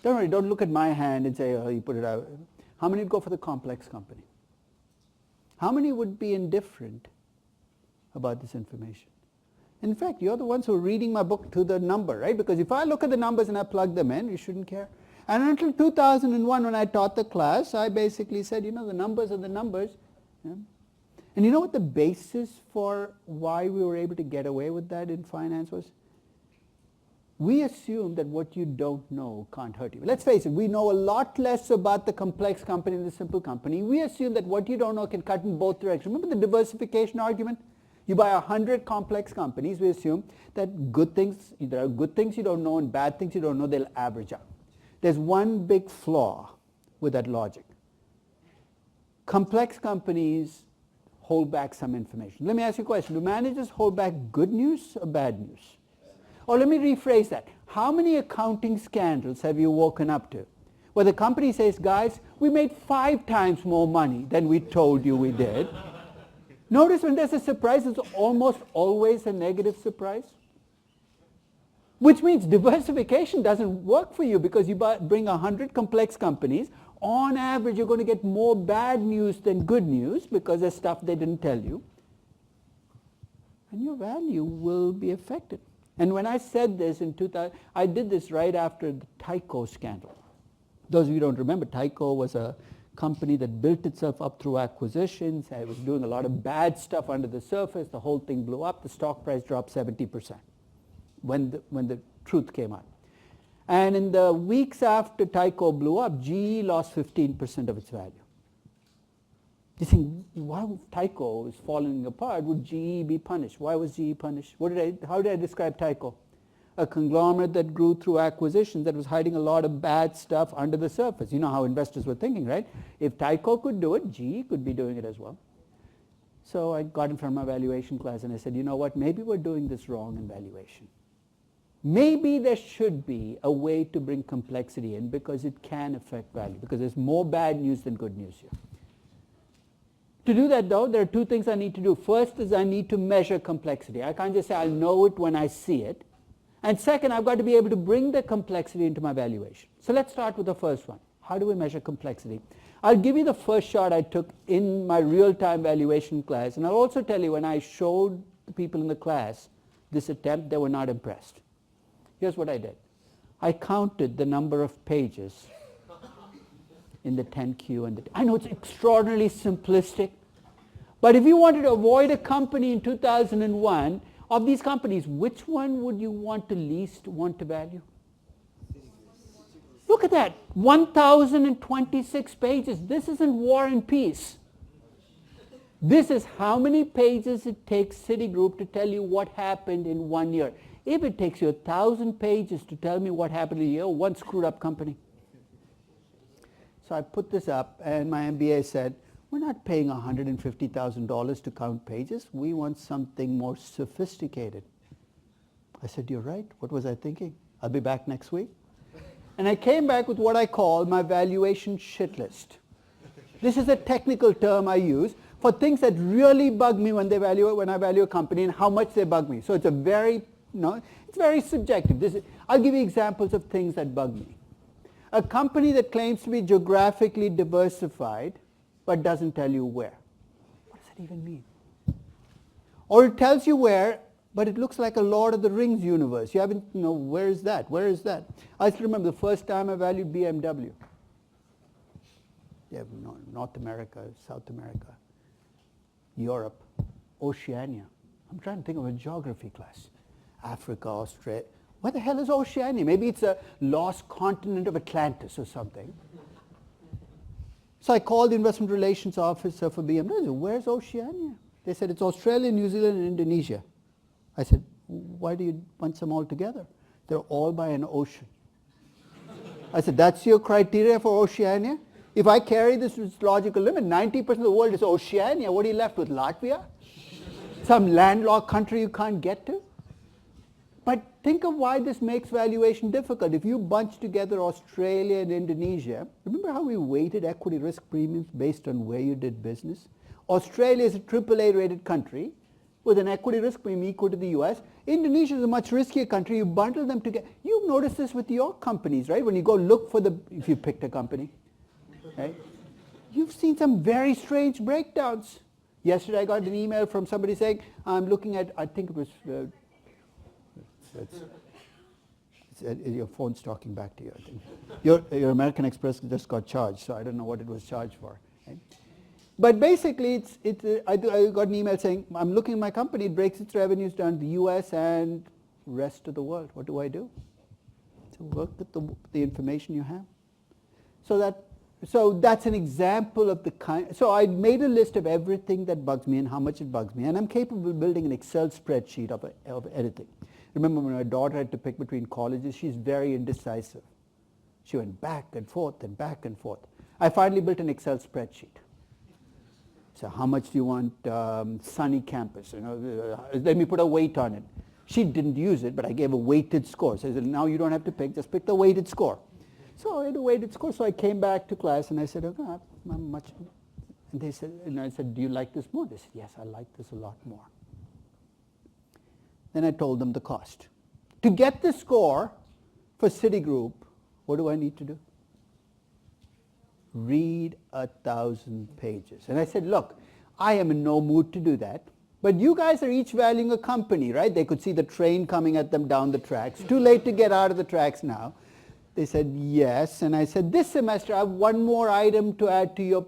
Don't worry, don't look at my hand and say, oh, you put it out. How many would go for the complex company? How many would be indifferent about this information? In fact, you're the ones who are reading my book to the number, right? Because if I look at the numbers and I plug them in, you shouldn't care. And until 2001, when I taught the class, I basically said, the numbers are the numbers. Yeah? And you know what the basis for why we were able to get away with that in finance was? We assume that what you don't know can't hurt you. Let's face it, we know a lot less about the complex company than the simple company. We assume that what you don't know can cut in both directions. Remember the diversification argument? You buy 100 complex companies, we assume that there are good things you don't know and bad things you don't know, they'll average out. There's one big flaw with that logic. Complex companies hold back some information. Let me ask you a question. Do managers hold back good news or bad news? Or let me rephrase that. How many accounting scandals have you woken up to where the company says, guys, we made 5 times more money than we told you we did? Notice when there's a surprise, it's almost always a negative surprise. Which means diversification doesn't work for you because you bring 100 complex companies. On average, you're going to get more bad news than good news because there's stuff they didn't tell you. And your value will be affected. And when I said this in 2000, I did this right after the Tyco scandal. Those of you who don't remember, Tyco was a company that built itself up through acquisitions. It was doing a lot of bad stuff under the surface. The whole thing blew up. The stock price dropped 70% when the truth came out. And in the weeks after Tyco blew up, GE lost 15% of its value. You think, why Tyco is falling apart? Would GE be punished? Why was GE punished? How did I describe Tyco? A conglomerate that grew through acquisitions that was hiding a lot of bad stuff under the surface. You know how investors were thinking, right? If Tyco could do it, GE could be doing it as well. So I got in front of my valuation class and I said, you know what, maybe we're doing this wrong in valuation. Maybe there should be a way to bring complexity in because it can affect value, because there's more bad news than good news here. To do that though, there are 2 things I need to do. First is I need to measure complexity. I can't just say I'll know it when I see it. And second, I've got to be able to bring the complexity into my valuation. So let's start with the first one. How do we measure complexity? I'll give you the first shot I took in my real-time valuation class, and I'll also tell you when I showed the people in the class this attempt, they were not impressed. Here's what I did. I counted the number of pages in the 10Q. I know it's extraordinarily simplistic, but if you wanted to avoid a company in 2001, of these companies, which one would you want to least want to value? Look at that, 1,026 pages. This isn't War and Peace. This is how many pages it takes Citigroup to tell you what happened in 1 year. If it takes you 1,000 pages to tell me what happened in a year, one screwed up company. So I put this up and my MBA said, we're not paying $150,000 to count pages. We want something more sophisticated. I said, you're right. What was I thinking? I'll be back next week. And I came back with what I call my valuation shit list. This is a technical term I use for things that really bug me when I value a company and how much they bug me. So it's it's very subjective. I'll give you examples of things that bug me. A company that claims to be geographically diversified but doesn't tell you where. What does that that even mean? Or it tells you where, but it looks like a Lord of the Rings universe. You haven't, where is that? Where is that? I still remember the first time I valued BMW. Yeah, North America, South America, Europe, Oceania. I'm trying to think of a geography class. Africa, Australia. What the hell is Oceania? Maybe it's a lost continent of Atlantis or something. So I called the investment relations officer for BMW. I said, where's Oceania? They said, it's Australia, New Zealand, and Indonesia. I said, why do you bunch them all together? They're all by an ocean. I said, that's your criteria for Oceania? If I carry this logical limit, 90% of the world is Oceania. What are you left with, Latvia? Some landlocked country you can't get to? But think of why this makes valuation difficult. If you bunch together Australia and Indonesia, remember how we weighted equity risk premiums based on where you did business? Australia is a AAA rated country with an equity risk premium equal to the US. Indonesia is a much riskier country. You bundle them together. You've noticed this with your companies, right? When you go look for if you picked a company, right? You've seen some very strange breakdowns. Yesterday I got an email from somebody saying, I'm looking at, I think it was, your phone's talking back to you, I think. Your American Express just got charged, so I don't know what it was charged for. Right? But basically, I got an email saying, I'm looking at my company, it breaks its revenues down to the US and rest of the world. What do I do? So work with the information you have. So that's an example of the kind. So I made a list of everything that bugs me and how much it bugs me, and I'm capable of building an Excel spreadsheet of anything. Remember when my daughter had to pick between colleges, she's very indecisive. She went back and forth and back and forth. I finally built an Excel spreadsheet. So how much do you want Sunny Campus? Let me put a weight on it. She didn't use it, but I gave a weighted score. So I said, now you don't have to pick, just pick the weighted score. So I had a weighted score. So I came back to class and I said, okay, I'm much. And they said, and I said, do you like this more? They said, yes, I like this a lot more. Then I told them the cost. To get the score for Citigroup, what do I need to do? Read 1,000 pages. And I said, look, I am in no mood to do that, but you guys are each valuing a company, right? They could see the train coming at them down the tracks. Too late to get out of the tracks now. They said, yes. And I said, this semester I have one more item to add to your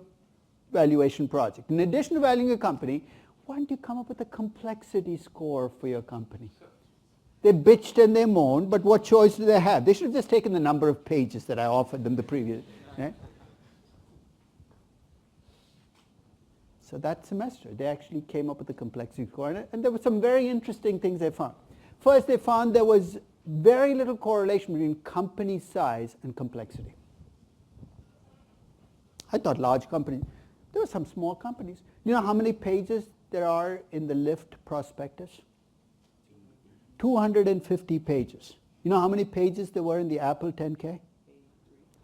valuation project. In addition to valuing a company, why don't you come up with a complexity score for your company? They bitched and they moaned, but what choice do they have? They should have just taken the number of pages that I offered them the previous, right? So that semester, they actually came up with a complexity score, and there were some very interesting things they found. First, they found there was very little correlation between company size and complexity. I thought large companies, there were some small companies. You know how many pages there are in the Lyft prospectus? 250 pages. You know how many pages there were in the Apple 10K?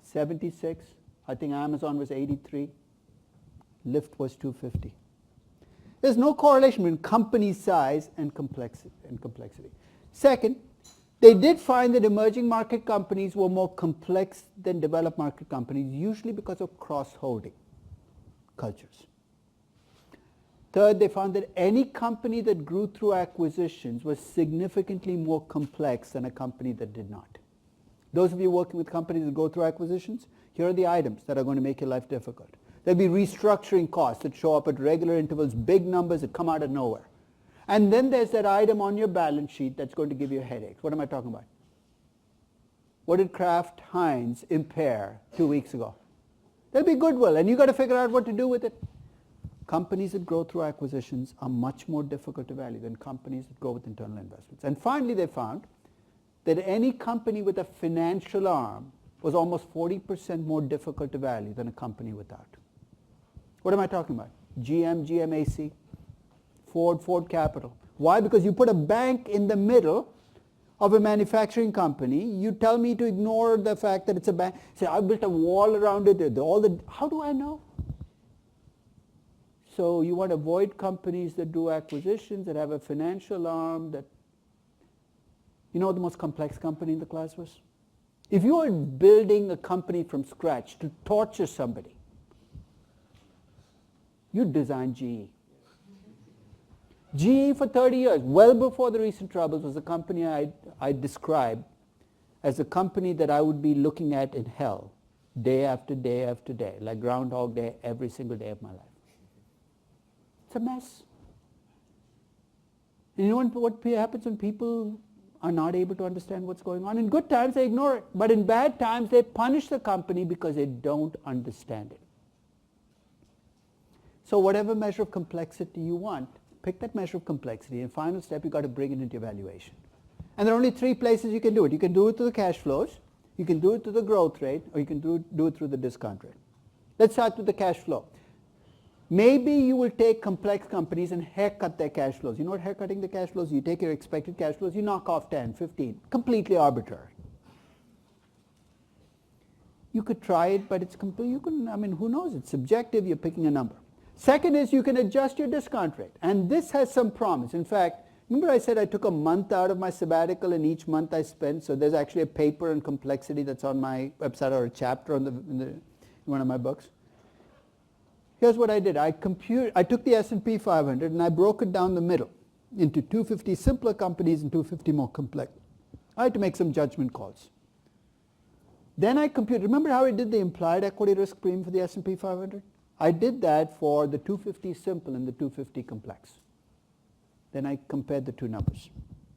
76. I think Amazon was 83. Lyft was 250. There's no correlation between company size and complexity. Second, they did find that emerging market companies were more complex than developed market companies, usually because of cross-holding cultures. Third, they found that any company that grew through acquisitions was significantly more complex than a company that did not. Those of you working with companies that go through acquisitions, here are the items that are going to make your life difficult. There'll be restructuring costs that show up at regular intervals, big numbers that come out of nowhere. And then there's that item on your balance sheet that's going to give you a headache. What am I talking about? What did Kraft Heinz impair 2 weeks ago? There'll be goodwill, and you got to figure out what to do with it. Companies that grow through acquisitions are much more difficult to value than companies that go with internal investments. And finally, they found that any company with a financial arm was almost 40% more difficult to value than a company without. What am I talking about? GMAC, Ford Capital. Why? Because you put a bank in the middle of a manufacturing company. You tell me to ignore the fact that it's a bank. Say, I built a wall around it. How do I know? So you want to avoid companies that do acquisitions, that have a financial arm. You know what the most complex company in the class was? If you were building a company from scratch to torture somebody, you'd design GE. GE for 30 years, well before the recent troubles, was a company I described as a company that I would be looking at in hell day after day after day, like Groundhog Day, every single day of my life. It's a mess. And you know what happens when people are not able to understand what's going on? In good times, they ignore it. But in bad times, they punish the company because they don't understand it. So whatever measure of complexity you want, pick that measure of complexity. And final step, you've got to bring it into evaluation. And there are only three places you can do it. You can do it through the cash flows, you can do it through the growth rate, or you can do it through the discount rate. Let's start with the cash flow. Maybe you will take complex companies and haircut their cash flows. You know what haircutting the cash flows? You take your expected cash flows, you knock off 10, 15, completely arbitrary. You could try it, but it's who knows? It's subjective, you're picking a number. Second is you can adjust your discount rate, and this has some promise. In fact, remember I said I took a month out of my sabbatical and each month I spent, so there's actually a paper on complexity that's on my website or a chapter in one of my books. Here's what I did. I took the S&P 500 and I broke it down the middle into 250 simpler companies and 250 more complex. I had to make some judgment calls. Then I computed, remember how I did the implied equity risk premium for the S&P 500? I did that for the 250 simple and the 250 complex. Then I compared the two numbers.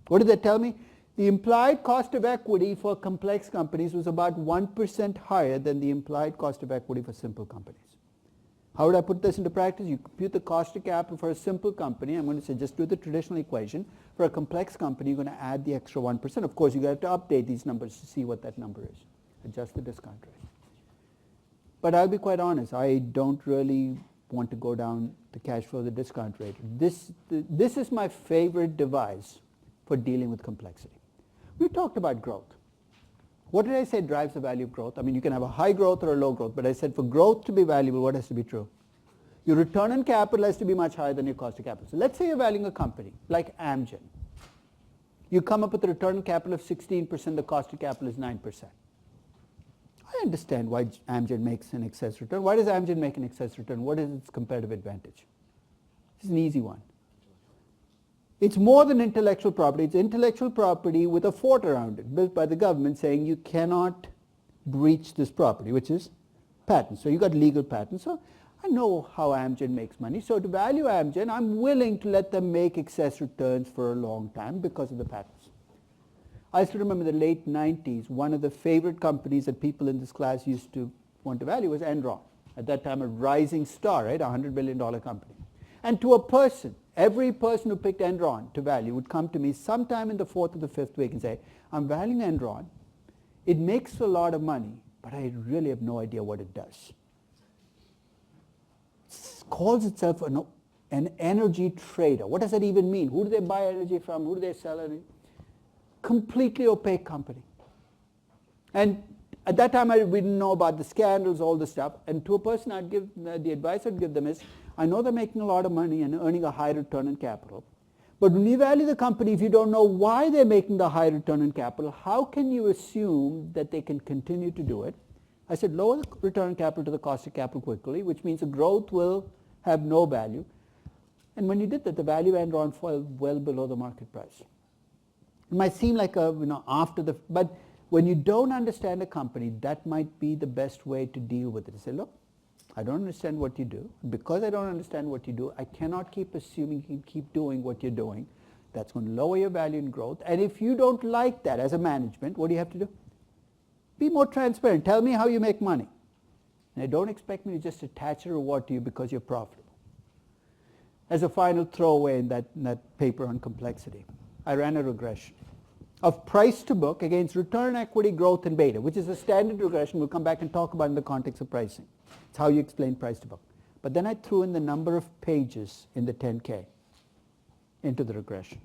What did that tell me? The implied cost of equity for complex companies was about 1% higher than the implied cost of equity for simple companies. How would I put this into practice? You compute the cost of capital for a simple company. I'm going to say just do the traditional equation. For a complex company, you're going to add the extra 1%. Of course, you have to update these numbers to see what that number is. Adjust the discount rate. But I'll be quite honest, I don't really want to go down the cash flow, the discount rate. This is my favorite device for dealing with complexity. We talked about growth. What did I say drives the value of growth? I mean, you can have a high growth or a low growth, but I said for growth to be valuable, what has to be true? Your return on capital has to be much higher than your cost of capital. So let's say you're valuing a company like Amgen. You come up with a return on capital of 16%, the cost of capital is 9%. I understand why Amgen makes an excess return. Why does Amgen make an excess return? What is its competitive advantage? It's an easy one. It's more than intellectual property. It's intellectual property with a fort around it, built by the government saying you cannot breach this property, which is patents. So you got legal patents. So I know how Amgen makes money. So to value Amgen, I'm willing to let them make excess returns for a long time because of the patents. I still remember the late 90s, one of the favorite companies that people in this class used to want to value was Enron. At that time, a rising star, right? $100 billion company. And to a person, every person who picked Enron to value would come to me sometime in the fourth or the fifth week and say, I'm valuing Enron. It makes a lot of money, but I really have no idea what it does. It calls itself an energy trader. What does that even mean? Who do they buy energy from? Who do they sell energy? Completely opaque company. And at that time, we didn't know about the scandals, all the stuff. And to a person, I'd give the advice I'd give them is, I know they're making a lot of money and earning a high return on capital. But when you value the company, if you don't know why they're making the high return on capital, how can you assume that they can continue to do it? I said, lower the return on capital to the cost of capital quickly, which means the growth will have no value. And when you did that, the value of Enron fell well below the market price. It might seem like but when you don't understand a company, that might be the best way to deal with it. You say, look, I don't understand what you do. Because I don't understand what you do, I cannot keep assuming you can keep doing what you're doing. That's going to lower your value and growth. And if you don't like that as a management, what do you have to do? Be more transparent. Tell me how you make money. And don't expect me to just attach a reward to you because you're profitable. As a final throwaway in that paper on complexity, I ran a regression of price to book against return equity, growth, and beta, which is a standard regression we'll come back and talk about in the context of pricing. It's how you explain price to book. But then I threw in the number of pages in the 10K into the regression.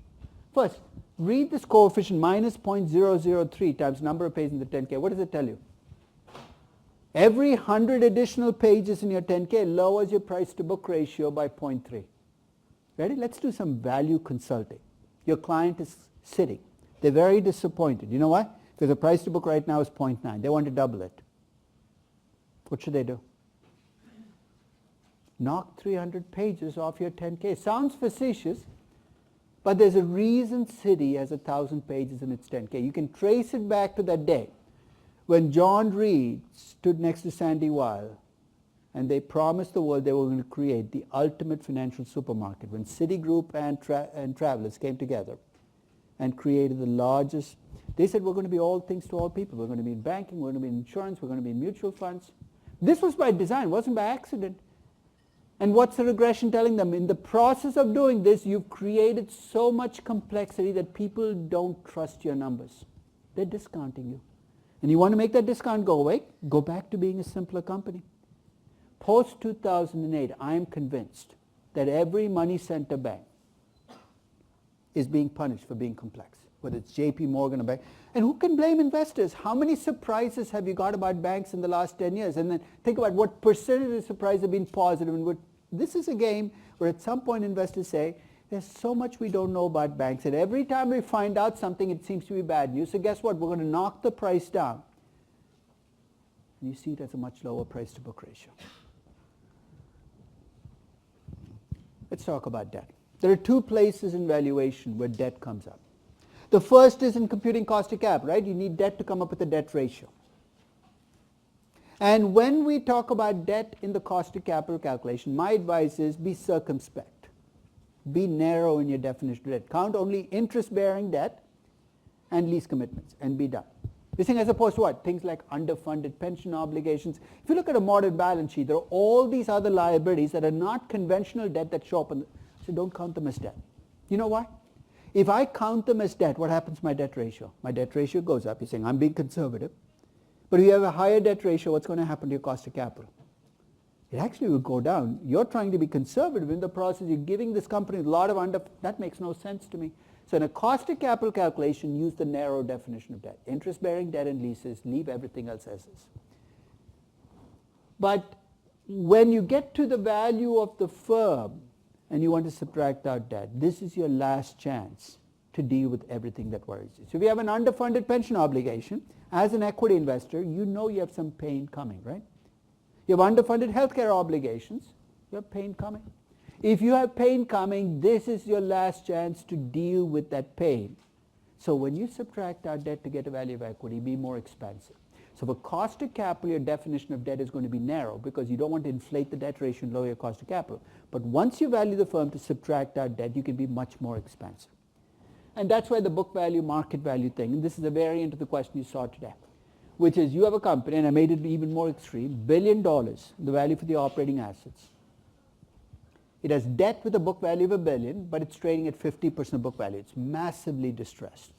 First, read this coefficient minus 0.003 times number of pages in the 10K. What does it tell you? Every 100 additional pages in your 10K lowers your price to book ratio by 0.3. Ready? Let's do some value consulting. Your client is sitting. They're very disappointed. You know why? Because the price to book right now is 0.9. They want to double it. What should they do? Knock 300 pages off your 10K. Sounds facetious, But there's a reason Citi has 1,000 pages in its 10K. You can trace it back to that day when John Reed stood next to Sandy Weil and they promised the world they were going to create the ultimate financial supermarket, when Citigroup and Travelers came together and created the largest. They said, we're going to be all things to all people. We're going to be in banking, we're going to be in insurance, we're going to be in mutual funds. This was by design, it wasn't by accident. And what's the regression telling them? In the process of doing this, you've created so much complexity that people don't trust your numbers. They're discounting you. And you want to make that discount go away? Go back to being a simpler company. Post 2008, I am convinced that every money center bank is being punished for being complex, whether it's JP Morgan or bank. And who can blame investors? How many surprises have you got about banks in the last 10 years? And then think about what percentage of surprises have been positive. And this is a game where at some point investors say, there's so much we don't know about banks, and every time we find out something, it seems to be bad news. So guess what? We're going to knock the price down. And you see it as a much lower price to book ratio. Let's talk about debt. There are two places in valuation where debt comes up. The first is in computing cost of capital, right? You need debt to come up with a debt ratio. And when we talk about debt in the cost of capital calculation, my advice is be circumspect. Be narrow in your definition of debt. Count only interest-bearing debt and lease commitments and be done. This thing as opposed to what? Things like underfunded pension obligations. If you look at a modern balance sheet, there are all these other liabilities that are not conventional debt that show up on so don't count them as debt. You know why? If I count them as debt, what happens to my debt ratio? My debt ratio goes up. You're saying I'm being conservative. But if you have a higher debt ratio, what's going to happen to your cost of capital? It actually will go down. You're trying to be conservative in the process. You're giving this company a lot of that makes no sense to me. So in a cost of capital calculation, use the narrow definition of debt. Interest-bearing debt and leases, leave everything else as is. But when you get to the value of the firm and you want to subtract out debt, this is your last chance to deal with everything that worries you. So if you have an underfunded pension obligation, as an equity investor, you know you have some pain coming, right? You have underfunded healthcare obligations, you have pain coming. If you have pain coming, this is your last chance to deal with that pain. So when you subtract out debt to get a value of equity, be more expensive. So for cost of capital, your definition of debt is going to be narrow because you don't want to inflate the debt ratio and lower your cost of capital. But once you value the firm to subtract out debt, you can be much more expensive. And that's why the book value, market value thing, and this is a variant of the question you saw today, which is you have a company, and I made it even more extreme, $1 billion, the value for the operating assets. It has debt with a book value of $1 billion, but it's trading at 50% of book value. It's massively distressed.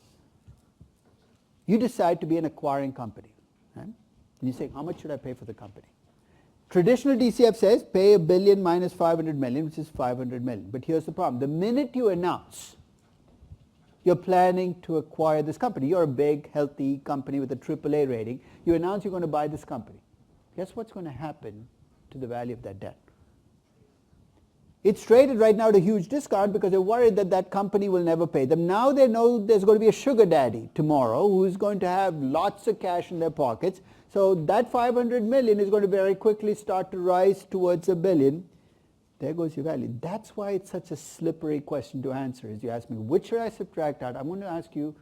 You decide to be an acquiring company. Right? And you say, how much should I pay for the company? Traditional DCF says pay $1 billion minus $500 million, which is $500 million. But here's the problem. The minute you announce you're planning to acquire this company, you're a big, healthy company with a AAA rating, you announce you're going to buy this company. Guess what's going to happen to the value of that debt? It's traded right now at a huge discount because they're worried that that company will never pay them. Now they know there's going to be a sugar daddy tomorrow who's going to have lots of cash in their pockets. So that $500 million is going to very quickly start to rise towards $1 billion. There goes your value. That's why it's such a slippery question to answer. As you ask me, which should I subtract out? I'm going to ask you,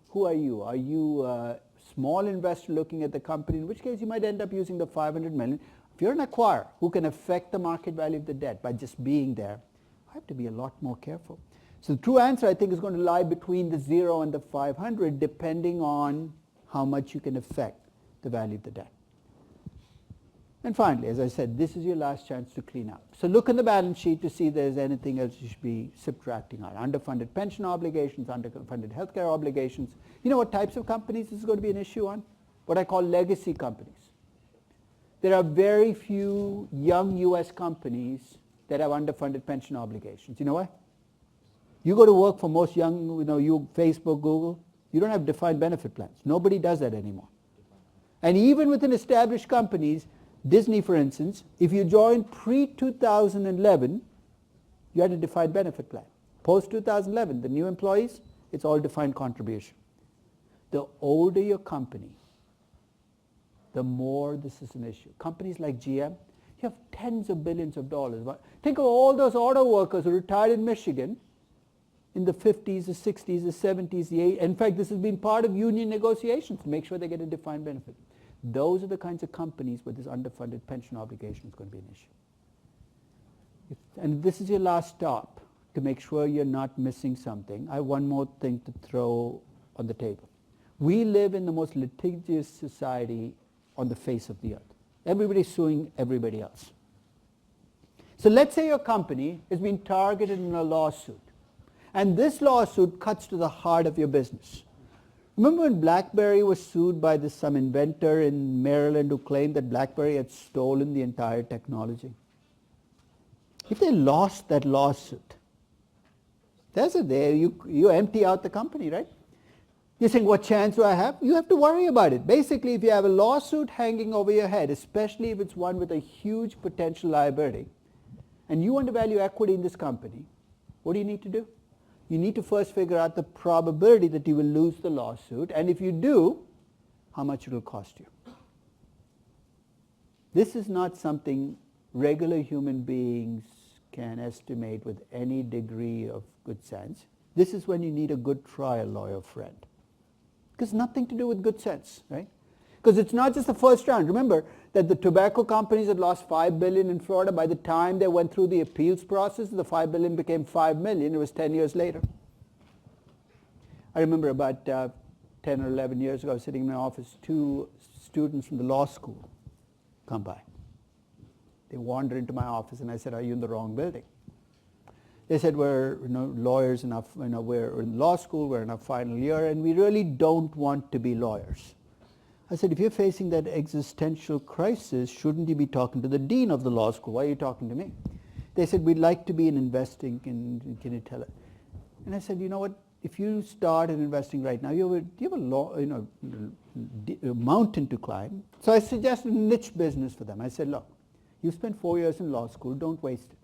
who are you? Are you a small investor looking at the company? In which case you might end up using the $500 million. If you're an acquirer who can affect the market value of the debt by just being there, I have to be a lot more careful. So the true answer, I think, is going to lie between the 0 and the 500, depending on how much you can affect the value of the debt. And finally, as I said, this is your last chance to clean up. So look in the balance sheet to see if there's anything else you should be subtracting out. Underfunded pension obligations, underfunded healthcare obligations. You know what types of companies this is going to be an issue on? What I call legacy companies. There are very few young U.S. companies that have underfunded pension obligations. You know why? You go to work for most young, you Facebook, Google, you don't have defined benefit plans. Nobody does that anymore. And even within established companies, Disney, for instance, if you joined pre-2011, you had a defined benefit plan. Post-2011, the new employees, it's all defined contribution. The older your company, the more this is an issue. Companies like GM, you have tens of billions of dollars. Think of all those auto workers who retired in Michigan in the 50s, the 60s, the 70s, the 80s. In fact, this has been part of union negotiations to make sure they get a defined benefit. Those are the kinds of companies where this underfunded pension obligation is going to be an issue. And this is your last stop to make sure you're not missing something. I have one more thing to throw on the table. We live in the most litigious society on the face of the earth. Everybody's suing everybody else. So let's say your company is being targeted in a lawsuit, and this lawsuit cuts to the heart of your business. Remember when BlackBerry was sued by some inventor in Maryland who claimed that BlackBerry had stolen the entire technology? If they lost that lawsuit, there's a day you empty out the company, right? You're saying, what chance do I have? You have to worry about it. Basically, if you have a lawsuit hanging over your head, especially if it's one with a huge potential liability, and you want to value equity in this company, what do you need to do? You need to first figure out the probability that you will lose the lawsuit, and if you do, how much it will cost you. This is not something regular human beings can estimate with any degree of good sense. This is when you need a good trial lawyer friend. Because nothing to do with good sense, right? Because it's not just the first round. Remember that the tobacco companies had lost $5 billion in Florida. By the time they went through the appeals process, the $5 billion became $5 million. It was 10 years later. I remember about 10 or 11 years ago, I was sitting in my office, 2 students from the law school come by. They wandered into my office, and I said, "Are you in the wrong building?" They said, "We're lawyers enough, we're in law school, we're in our final year, and we really don't want to be lawyers." I said, "If you're facing that existential crisis, shouldn't you be talking to the dean of the law school? Why are you talking to me?" They said, "We'd like to be in investing, can you tell us?" And I said, "You know what, if you start in investing right now, you have a mountain to climb." So I suggested a niche business for them. I said, "Look, you spent 4 years in law school, don't waste it.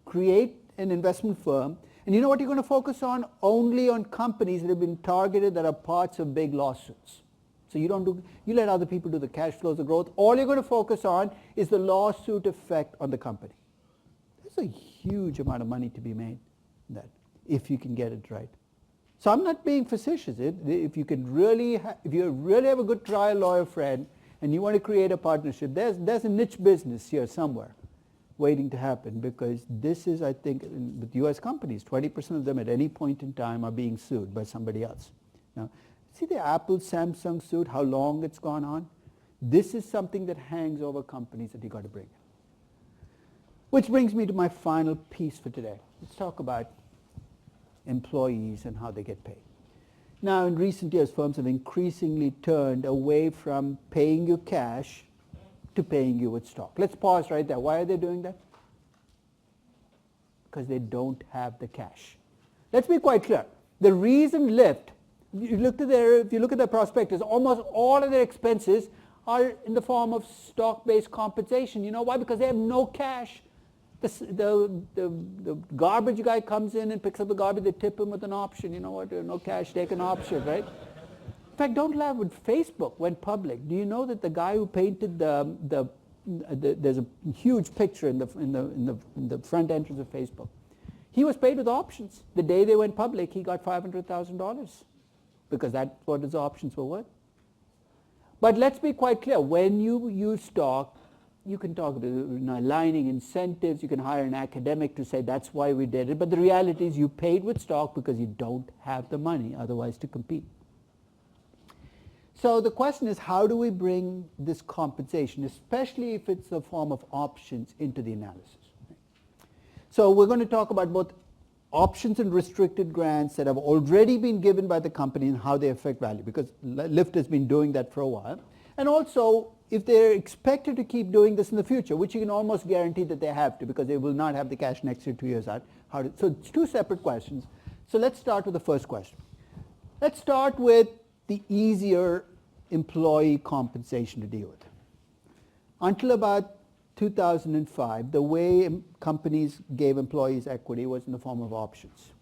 Create an investment firm, and you know what you're going to focus on? Only on companies that have been targeted that are parts of big lawsuits. So you let other people do the cash flows, the growth. All you're going to focus on is the lawsuit effect on the company." There's a huge amount of money to be made in that, if you can get it right. So I'm not being facetious. If you really have a good trial lawyer friend, and you want to create a partnership, there's a niche business here somewhere waiting to happen, because this is, I think, with U.S. companies, 20% of them at any point in time are being sued by somebody else. Now, see the Apple, Samsung suit, how long it's gone on? This is something that hangs over companies that you got to bring in. Which brings me to my final piece for today. Let's talk about employees and how they get paid. Now, in recent years, firms have increasingly turned away from paying you cash to paying you with stock. Let's pause right there. Why are they doing that? Because they don't have the cash. Let's be quite clear. The reason Lyft, if you look at their prospectus, almost all of their expenses are in the form of stock-based compensation. You know why? Because they have no cash. The garbage guy comes in and picks up the garbage, they tip him with an option. You know what? No cash, take an option, right? In fact, don't laugh, when Facebook went public, do you know that the guy who painted there's a huge picture in the front entrance of Facebook. He was paid with options. The day they went public, he got $500,000 because that's what his options were worth. But let's be quite clear, when you use stock, you can talk about aligning incentives, you can hire an academic to say that's why we did it, but the reality is you paid with stock because you don't have the money otherwise to compete. So the question is, how do we bring this compensation, especially if it's a form of options, into the analysis? So we're going to talk about both options and restricted grants that have already been given by the company and how they affect value, because Lyft has been doing that for a while. And also, if they're expected to keep doing this in the future, which you can almost guarantee that they have to, because they will not have the cash next year, 2 years out. So it's 2 separate questions. So let's start with the first question. Let's start with the easier employee compensation to deal with. Until about 2005, the way companies gave employees equity was in the form of options.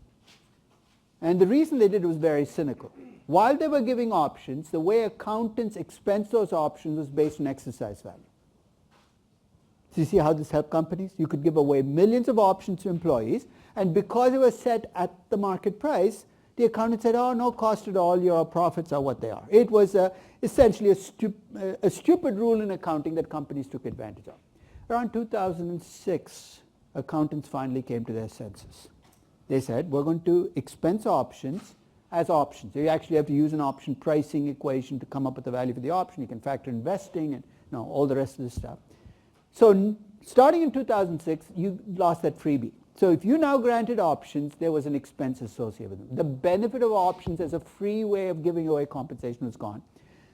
And the reason they did it was very cynical. While they were giving options, the way accountants expense those options was based on exercise value. Do you see how this helped companies? You could give away millions of options to employees, and because it was set at the market price, the accountant said, oh, no cost at all, your profits are what they are. It was essentially a stupid rule in accounting that companies took advantage of. Around 2006, accountants finally came to their senses. They said, we're going to expense options as options. So you actually have to use an option pricing equation to come up with the value for the option. You can factor investing and all the rest of this stuff. So starting in 2006, you lost that freebie. So if you now granted options, there was an expense associated with them. The benefit of options as a free way of giving away compensation was gone.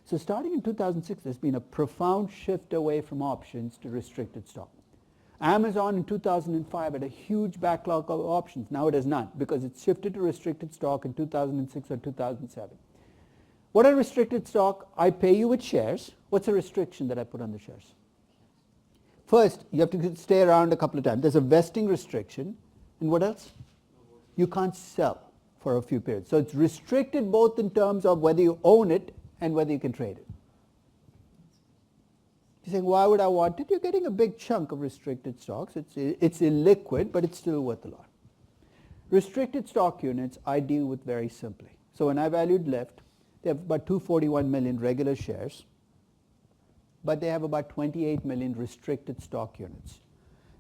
So starting in 2006, there's been a profound shift away from options to restricted stock. Amazon in 2005 had a huge backlog of options. Now it has none because it shifted to restricted stock in 2006 or 2007. What are restricted stock? I pay you with shares. What's a restriction that I put on the shares? First, you have to stay around a couple of times. There's a vesting restriction. And what else? You can't sell for a few periods. So it's restricted both in terms of whether you own it and whether you can trade it. You're saying, why would I want it? You're getting a big chunk of restricted stocks. It's illiquid, but it's still worth a lot. Restricted stock units I deal with very simply. So when I valued Lyft, they have about 241 million regular shares, but they have about 28 million restricted stock units.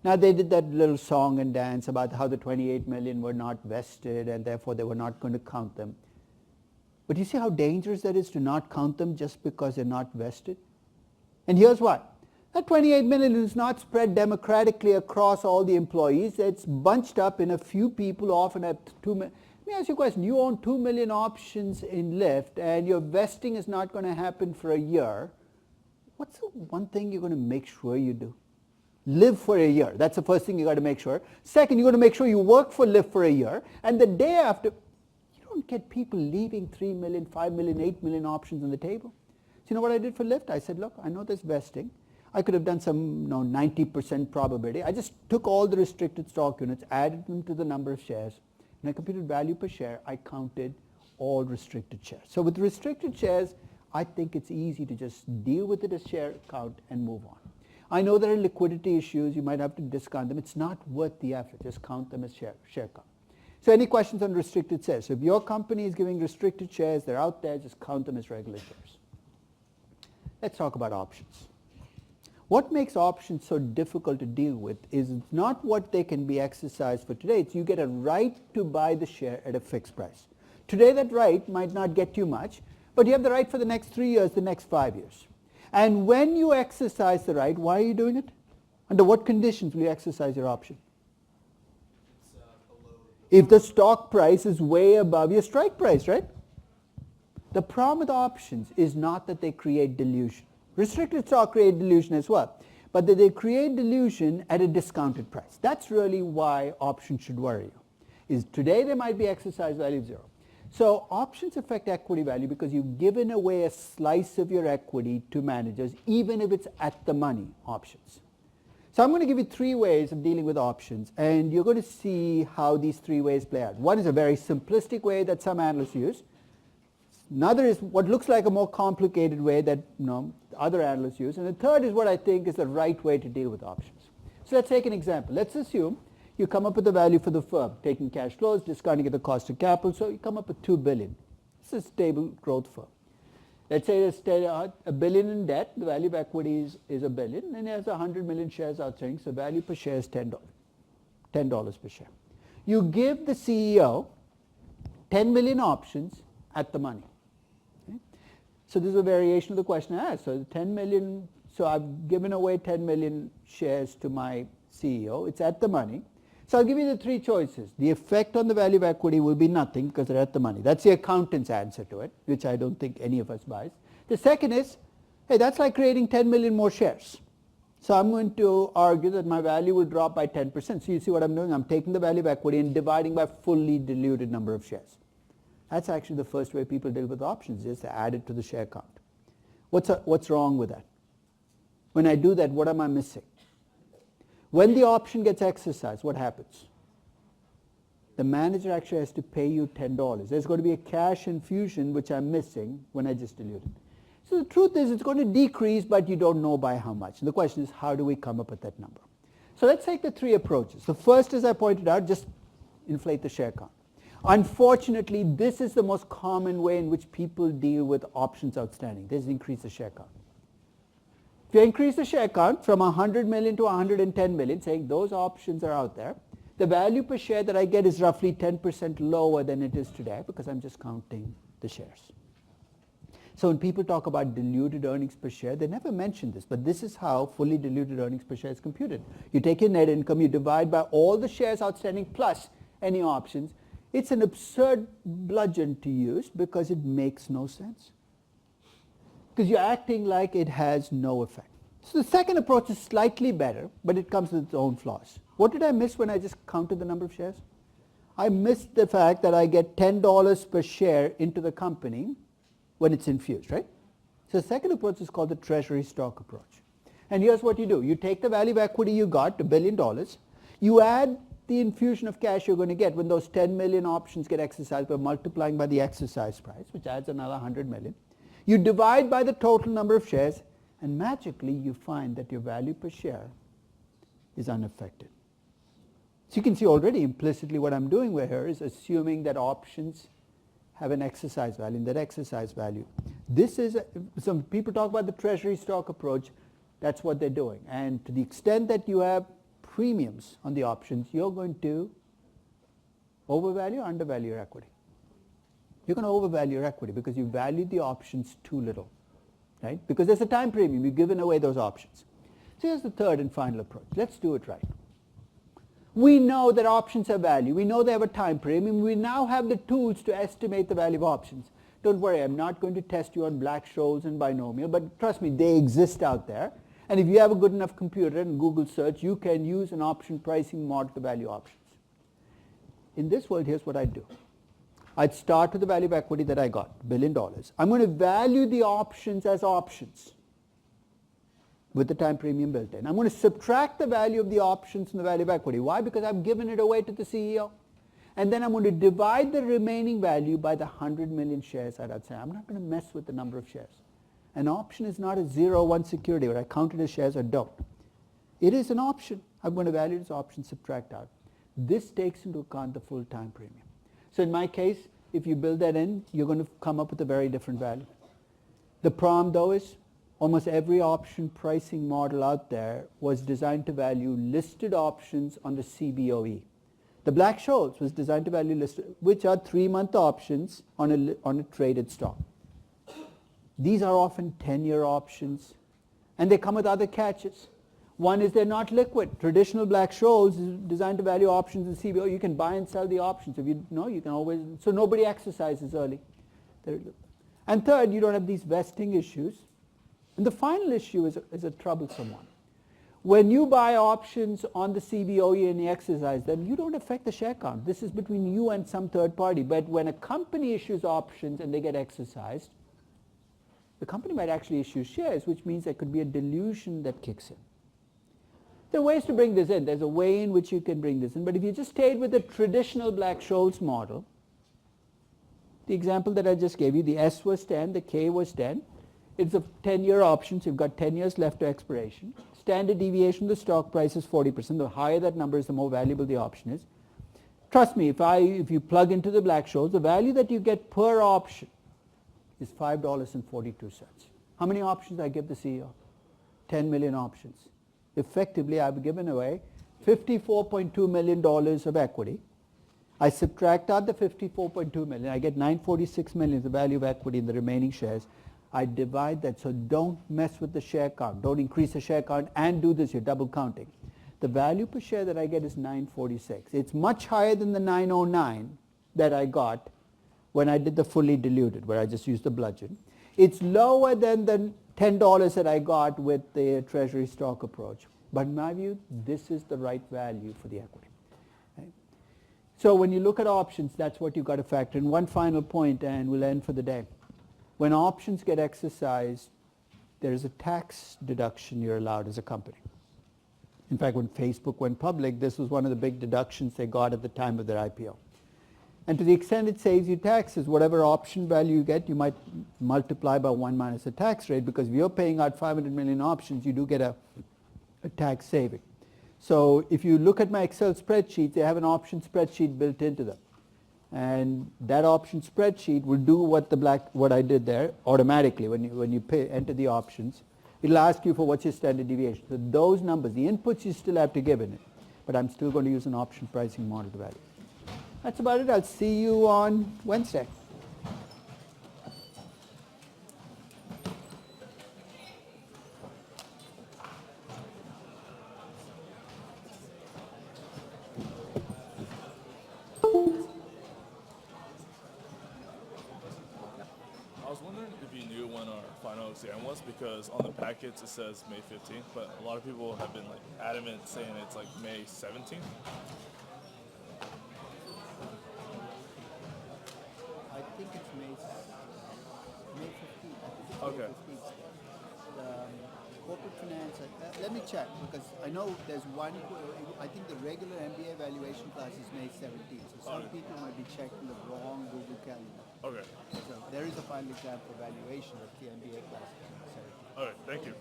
Now they did that little song and dance about how the 28 million were not vested and therefore they were not going to count them. But you see how dangerous that is to not count them just because they're not vested? And here's why. That 28 million is not spread democratically across all the employees. It's bunched up in a few people who often have 2 million. Let me ask you a question. You own 2 million options in Lyft and your vesting is not going to happen for a year. What's the one thing you're going to make sure you do? Live for a year. That's the first thing you got to make sure. Second, you got to make sure you work for Lyft for a year. And the day after, you don't get people leaving 3 million, 5 million, 8 million options on the table. So you know what I did for Lyft? I said, look, I know there's vesting. I could have done some 90% probability. I just took all the restricted stock units, added them to the number of shares, and I computed value per share. I counted all restricted shares. So with restricted shares, I think it's easy to just deal with it as share count and move on. I know there are liquidity issues. You might have to discount them. It's not worth the effort. Just count them as share count. So any questions on restricted shares? So if your company is giving restricted shares, they're out there, just count them as regular shares. Let's talk about options. What makes options so difficult to deal with is not what they can be exercised for today. It's you get a right to buy the share at a fixed price. Today that right might not get you much, but you have the right for the next 3 years, the next 5 years. And when you exercise the right, why are you doing it? Under what conditions will you exercise your option? If the stock price is way above your strike price, right? The problem with options is not that they create dilution. Restricted stock create dilution as well, but that they create dilution at a discounted price. That's really why options should worry you. Is today they might be exercise value 0. So options affect equity value because you've given away a slice of your equity to managers, even if it's at the money options. So I'm going to give you 3 ways of dealing with options, and you're going to see how these 3 ways play out. One is a very simplistic way that some analysts use. Another is what looks like a more complicated way that other analysts use. And the third is what I think is the right way to deal with options. So let's take an example. Let's assume you come up with the value for the firm, taking cash flows, discounting at the cost of capital, so you come up with $2 billion. It's a stable growth firm. Let's say there's $1 billion in debt, the value of equity is $1 billion, and it has 100 million shares outstanding, so value per share is $10 per share. You give the CEO 10 million options at the money. Okay? So this is a variation of the question I asked. So 10 million, so I've given away 10 million shares to my CEO. It's at the money. So I'll give you the 3 choices. The effect on the value of equity will be nothing because they're at the money. That's the accountant's answer to it, which I don't think any of us buys. The second is, hey, that's like creating 10 million more shares. So I'm going to argue that my value will drop by 10%. So you see what I'm doing? I'm taking the value of equity and dividing by fully diluted number of shares. That's actually the first way people deal with options, is to add it to the share count. What's wrong with that? When I do that, what am I missing? When the option gets exercised, what happens? The manager actually has to pay you $10. There's going to be a cash infusion, which I'm missing when I just diluted. So the truth is it's going to decrease, but you don't know by how much. And the question is, how do we come up with that number? So let's take the three approaches. The first, as I pointed out, just inflate the share count. Unfortunately, this is the most common way in which people deal with options outstanding. They just increase the share count. If you increase the share count from 100 million to 110 million, saying those options are out there, the value per share that I get is roughly 10% lower than it is today because I'm just counting the shares. So when people talk about diluted earnings per share, they never mention this, but this is how fully diluted earnings per share is computed. You take your net income, you divide by all the shares outstanding plus any options. It's an absurd bludgeon to use because it makes no sense. Because you're acting like it has no effect. So the second approach is slightly better, but it comes with its own flaws. What did I miss when I just counted the number of shares? I missed the fact that I get $10 per share into the company when it's infused, right? So the second approach is called the treasury stock approach. And here's what you do. You take the value of equity you got, $1 billion, you add the infusion of cash you're going to get when those 10 million options get exercised by multiplying by the exercise price, which adds another 100 million. You divide by the total number of shares, and magically you find that your value per share is unaffected. So you can see already implicitly what I'm doing here is assuming that options have an exercise value, and that exercise value. This is, some people talk about the treasury stock approach, that's what they're doing. And to the extent that you have premiums on the options, you're going to overvalue or undervalue your equity. You're going to overvalue your equity because you valued the options too little, right? Because there's a time premium, you've given away those options. So here's the third and final approach. Let's do it right. We know that options have value. We know they have a time premium. We now have the tools to estimate the value of options. Don't worry, I'm not going to test you on Black-Scholes and binomial, but trust me, they exist out there. And if you have a good enough computer and Google search, you can use an option pricing model to value options. In this world, here's what I'd do. I'd start with the value of equity that I got, $1 billion. I'm going to value the options as options with the time premium built in. I'm going to subtract the value of the options from the value of equity. Why? Because I've given it away to the CEO. And then I'm going to divide the remaining value by the 100 million shares that I'd say. I'm not going to mess with the number of shares. An option is not a 0-1 security where I count it as shares or don't. It is an option. I'm going to value it as option, subtract out. This takes into account the full time premium. So in my case, if you build that in, you're going to come up with a very different value. The problem though is almost every option pricing model out there was designed to value listed options on the CBOE. The Black-Scholes was designed to value listed, which are 3-month options on a traded stock. These are often 10-year options, and they come with other catches. One is they're not liquid. Traditional Black-Scholes is designed to value options in CBOE. You can buy and sell the options. If you know, you can always, so nobody exercises early. And third, you don't have these vesting issues. And the final issue is a troublesome one. When you buy options on the CBOE and you exercise them, you don't affect the share count. This is between you and some third party. But when a company issues options and they get exercised, the company might actually issue shares, which means there could be a dilution that kicks in. There are ways to bring this in. There's a way in which you can bring this in. But if you just stayed with the traditional Black-Scholes model, the example that I just gave you, the S was 10, the K was 10. It's a 10-year option, so you've got 10 years left to expiration. Standard deviation of the stock price is 40%. The higher that number is, the more valuable the option is. Trust me, if you plug into the Black-Scholes, the value that you get per option is $5.42. How many options I give the CEO? 10 million options. Effectively, I've given away $54.2 million of equity. I subtract out the 54.2 million. I get 946 million, the value of equity in the remaining shares. I divide that, so don't mess with the share count. Don't increase the share count and do this, you're double counting. The value per share that I get is 946. It's much higher than the 909 that I got when I did the fully diluted, where I just used the bludgeon. It's lower than the $10 that I got with the treasury stock approach. But in my view, this is the right value for the equity. Right? So when you look at options, that's what you've got to factor in. One final point, and we'll end for the day. When options get exercised, there is a tax deduction you're allowed as a company. In fact, when Facebook went public, this was one of the big deductions they got at the time of their IPO. And to the extent it saves you taxes, whatever option value you get, you might multiply by 1 minus the tax rate, because if you're paying out 500 million options, you do get a tax saving. So if you look at my Excel spreadsheet, they have an option spreadsheet built into them. And that option spreadsheet will do what I did there automatically when you enter the options. It'll ask you for what's your standard deviation. So those numbers, the inputs you still have to give in it, but I'm still going to use an option pricing model to value. That's about it. I'll see you on Wednesday. I was wondering if you knew when our final exam was, because on the packets it says May 15th, but a lot of people have been like adamant saying it's like May 17th. I think it's May 15th. Okay. Corporate finance, let me check, because I know there's one, I think the regular MBA evaluation class is May 17th. So some people might be checking the wrong Google Calendar. Okay. So there is a final exam for evaluation of the MBA class. All right. Thank you.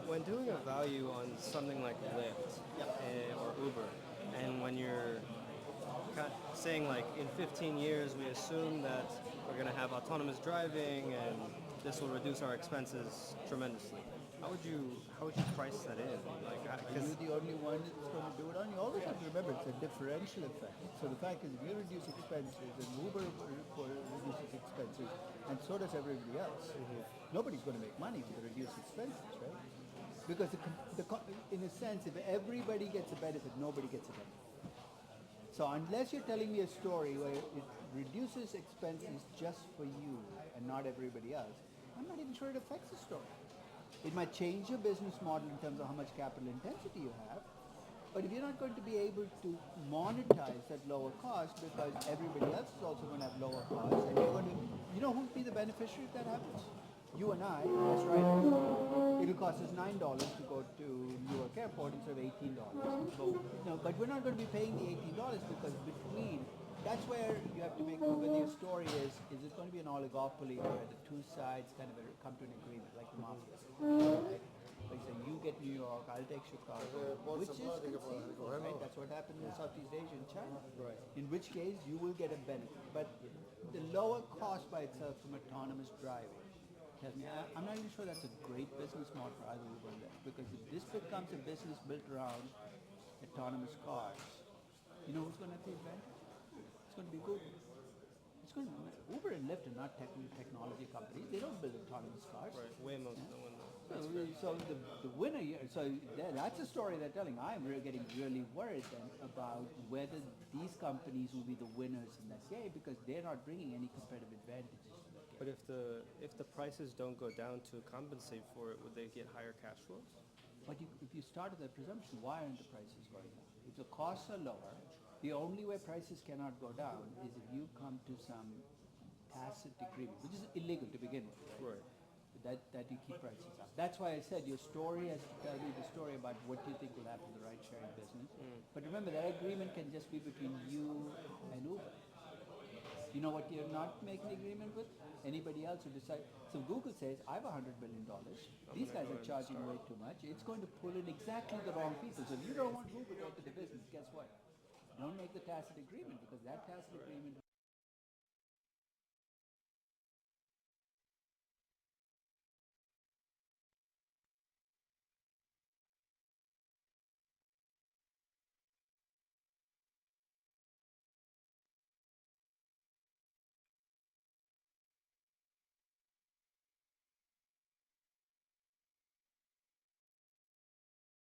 When doing a value on something like Lyft or Uber, and when you're saying like in 15 years we assume that we're going to have autonomous driving and this will reduce our expenses tremendously, how would you price that in? Like, Are you the only one that's going to do it on? You always have to remember it's a differential effect. So the fact is, if you reduce expenses, and Uber reduces expenses, and so does everybody else, nobody's going to make money with the reduced expenses, right? Because in a sense, if everybody gets a benefit, nobody gets a benefit. So unless you're telling me a story where it reduces expenses just for you and not everybody else, I'm not even sure it affects the story. It might change your business model in terms of how much capital intensity you have, but if you're not going to be able to monetize that lower cost because everybody else is also going to have lower costs, and you're going to, you know who would be the beneficiary if that happens? You and I, that's right. It'll cost us $9 to go to Newark Airport instead of $18. So, but we're not going to be paying the $18 because that's where you have to make whether your story is it going to be an oligopoly where the two sides kind of come to an agreement, like the mafia. Right? Like say, you get New York, I'll take Chicago, which is conceivable, right? That's what happened in Southeast Asia and China. Right. In which case, you will get a benefit. But the lower cost by itself from autonomous driving, I'm not even sure that's a great business model for either Uber and Lyft, because if this becomes a business built around autonomous cars, you know who's going to have the advantage? It's going to be Google. It's going to be Uber and Lyft are not technology companies. They don't build autonomous cars. right, Waymo's the one. So the winner here, so that's a story they're telling. I'm getting really worried then about whether these companies will be the winners in that game, because they're not bringing any competitive advantages to that game. But if the prices don't go down to compensate for it, would they get higher cash flows? But if you start with that presumption, why aren't the prices going down? If the costs are lower, the only way prices cannot go down is if you come to some tacit agreement, which is illegal to begin with, right? That you keep prices up. That's why I said your story has to tell me the story about what you think will happen in the ride-sharing business. But remember, that agreement can just be between you and Uber. You know what you're not making an agreement with? Anybody else who decides. So Google says, I have $100 billion. These guys are charging way too much. It's going to pull in exactly the wrong people. So if you don't want Google to go to the business, guess what? Don't make the tacit agreement, because that tacit agreement